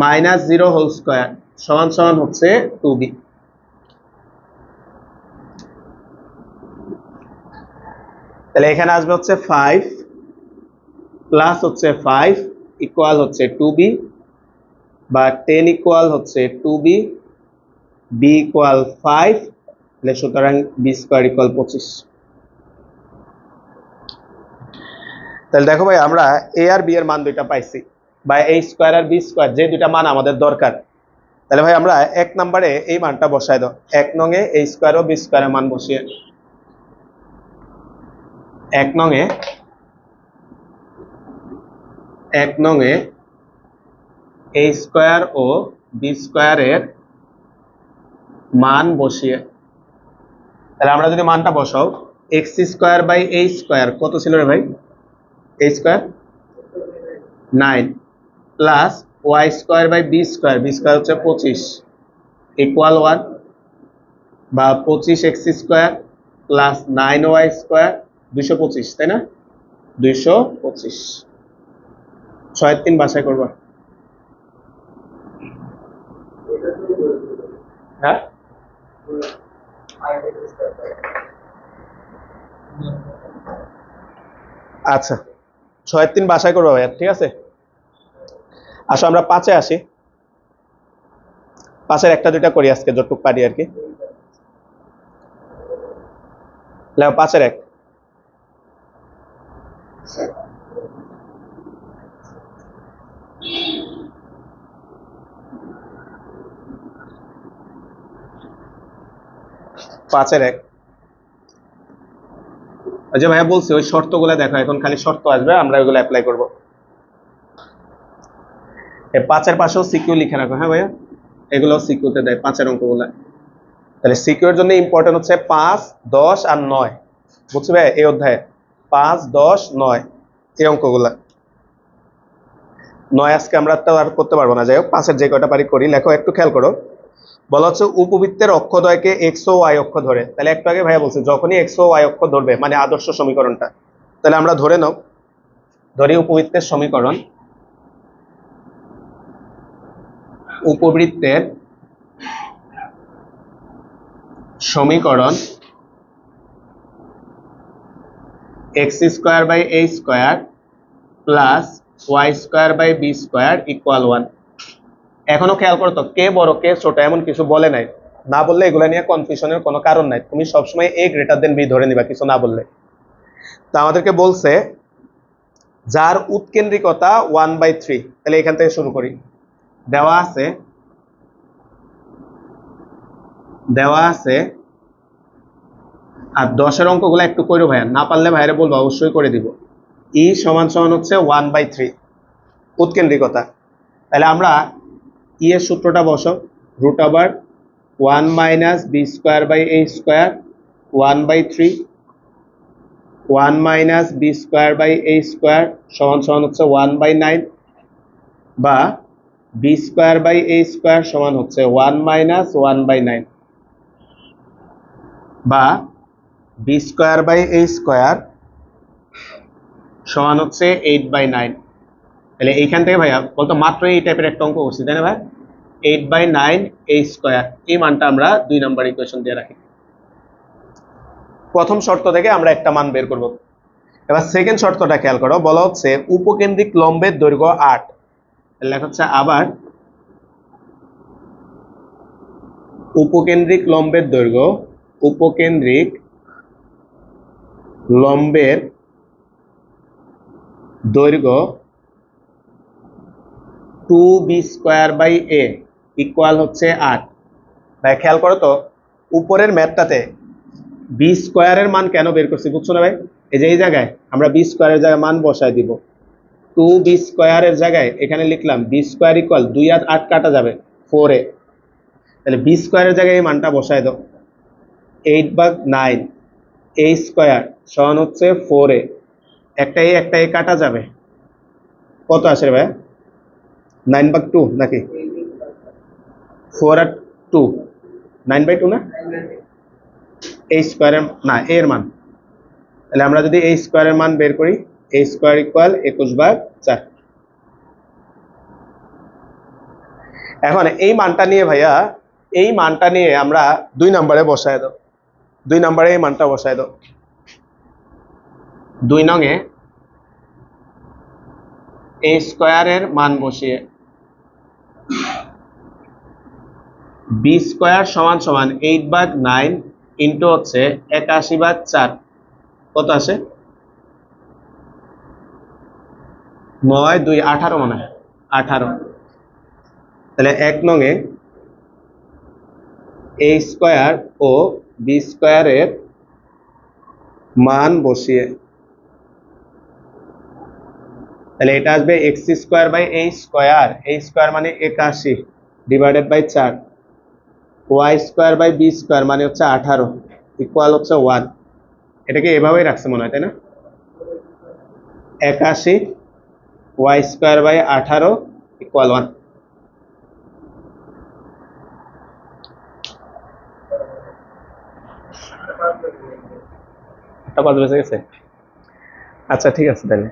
-0 whole square সমান সমান হচ্ছে 2b। তাহলে এখানে আসবে হচ্ছে 5 প্লাস হচ্ছে 5 ইকুয়াল হচ্ছে 2b, বা 10 ইকুয়াল হচ্ছে 2b, b ইকুয়াল 5, তাহলে সুতরাং b স্কোয়ার ইকুয়াল 25। তাহলে দেখো ভাই আমরা a আর b এর মান দুইটা পাইছি, বা a স্কোয়ার আর b স্কোয়ার যে দুইটা মান আমাদের দরকার। তাহলে ভাই আমরা 1 নম্বরে এই মানটা বসাই দাও, 1 নং এ a স্কোয়ার ও b স্কোয়ারের মান বসিয়ে, 1 নং এ a স্কোয়ার ও b স্কোয়ারের মান বসিয়ে, তাহলে আমরা যদি মানটা বসাও, x square by a square কত ছিল রে ভাই, a square 9 plus y square by b square হচ্ছে 25 ইকুয়াল 1, বা 25x square plus 9y square 225, তাই না, 225। 6 3 বাসায় করবা, হ্যাঁ আচ্ছা 6 3 বাসায় করবা ভাইয়া, ঠিক আছে। আসো আমরা 5-এ আসি, 5-এর একটা দুইটা করি আজকে যতটুক পারি আর কি। 5-এর 1, ওই যে ভাইয়া বলছি ওই শর্তগুলো দেখো, এখন খালি শর্ত আসবে আমরা ওইগুলো অ্যাপ্লাই করবো। 5-এর পাশেও সিকিউ লিখে রাখো, হ্যাঁ ভাইয়া এগুলো সিকিউতে দেয় 5-এর অঙ্কগুলা। তাহলে সিকিউর জন্য ইম্পর্টেন্ট হচ্ছে 5 10 আর 9, বুঝছো ভাই এই অধ্যায়ে 5 10 9 এই অঙ্কগুলা। 9 আজকে আমরা তো আর করতে পারবো না, যাই হোক 5-এর যে কয়টা পারি করি। লেখো একটু খেয়াল করো, বলা হচ্ছে উপবৃত্তের অক্ষদ্বয়কে এক্স ও ওয়াই অক্ষ ধরে। তাহলে একটু আগে ভাইয়া বলছে যখনই এক্স ও ওয়াই অক্ষ ধরবে মানে আদর্শ সমীকরণটা, তাহলে আমরা ধরে নাও, ধরি উপবৃত্তের সমীকরণ, উপবৃত্তের সমীকরণ x square by a square plus y square by b square equal 1। এখনো খেয়াল করো তো কে বড় কে ছোট এমন কিছু বলে নাই, না বললে এগুলা নিয়ে কনফিউশনের কোনো কারণ নাই, তুমি সবসময় a গ্রেটার দেন b ধরে নিবা কিছু না বললে। তা আমাদেরকে বলছে যার উৎকেন্দ্রিকতা 1/3, তাহলে এখান থেকে শুরু করি। দেওয়া আছে আর 10-এর অঙ্কগুলো একটু করো ভাইয়া, না পারলে ভাইরে বলবো অবশ্যই করে দিব। ই সমান সমান হচ্ছে 1/3 উৎকেন্দ্রিকতা। তাহলে আমরা ই এর সূত্রটা বসো, root over 1 - b square by a square 1/3, 1 - b square by a square সমান সমান হচ্ছে 1/9, বা b square by a square সমান হচ্ছে 1 - 1/9, বা b square by a square সমান হচ্ছে 8/9। তাহলে এইখান থেকে ভাইয়া বলতো মাত্র এই টাইপের একটা অঙ্ক করছি, তাই না ভাই, 8/9 a স্কোয়ার, এই মানটা আমরা 2 নম্বর ইকুয়েশন দিয়ে রাখি। প্রথম শর্ত থেকে আমরা একটা মান বের করব। এবার সেকেন্ড শর্তটা খেয়াল করো, বলা হচ্ছে উপকেন্দ্রিক লম্বের দৈর্ঘ্য 8, লেখা হচ্ছে আবার উপকেন্দ্রিক লম্বের দৈর্ঘ্য, উপকেন্দ্রিক লম্বের দৈর্ঘ্য 2b square by a equal হচ্ছে 8। ভাই খেয়াল করো তো উপরের ম্যাথটাতে বি স্কোয়ারের মান কেন বের করছি বুঝছো না ভাই, এই যে এই জায়গায় আমরা বি স্কোয়ারের জায়গায় মান বসায় দিব, 2b স্কোয়ারের জায়গায় এখানে লিখলাম বি স্কোয়ার ইকুয়াল 2 আর 8 কাটা যাবে 4a, তাহলে বি স্কোয়ারের জায়গায় এই মানটা বসায় দাও, 8/9 a স্কোয়ার সমান হচ্ছে 4a, একটা a কাটা যাবে, কত আসে ভাই 9/2 নাকি 4/2 9/2 না a স্কয়ারের না a এর মান তাহলে আমরা যদি a স্কয়ারের মান বের করি a স্কয়ার ইকুয়াল 21/4 এখন এই মানটা নিয়ে ভাইয়া এই মানটা নিয়ে আমরা 2 নম্বরে বসায় দাও 2 নম্বরে এই মানটা বসায় দাও 2 নং এ a স্কয়ারের মান বসিয়ে b স্কয়ার সমান সমান 8/9 ইনটু হচ্ছে 81/4 কত আসে 9 2 18 মনে হয় 18 তাহলে 1 নং এ a স্কয়ার ও b স্কয়ারের মান বসিয়ে তাহলে এটা আসবে x square by a square মানে 81 divided by 4 y square by b square মানে হচ্ছে 18 ইকুয়াল হচ্ছে 1 এটাকে এভাবেই রাখছে মনে হয় তাই না 81 y স্কয়ার বাই 18 ইকুয়াল 1 এটা 5 বেঁচে গেছে আচ্ছা ঠিক আছে তাহলে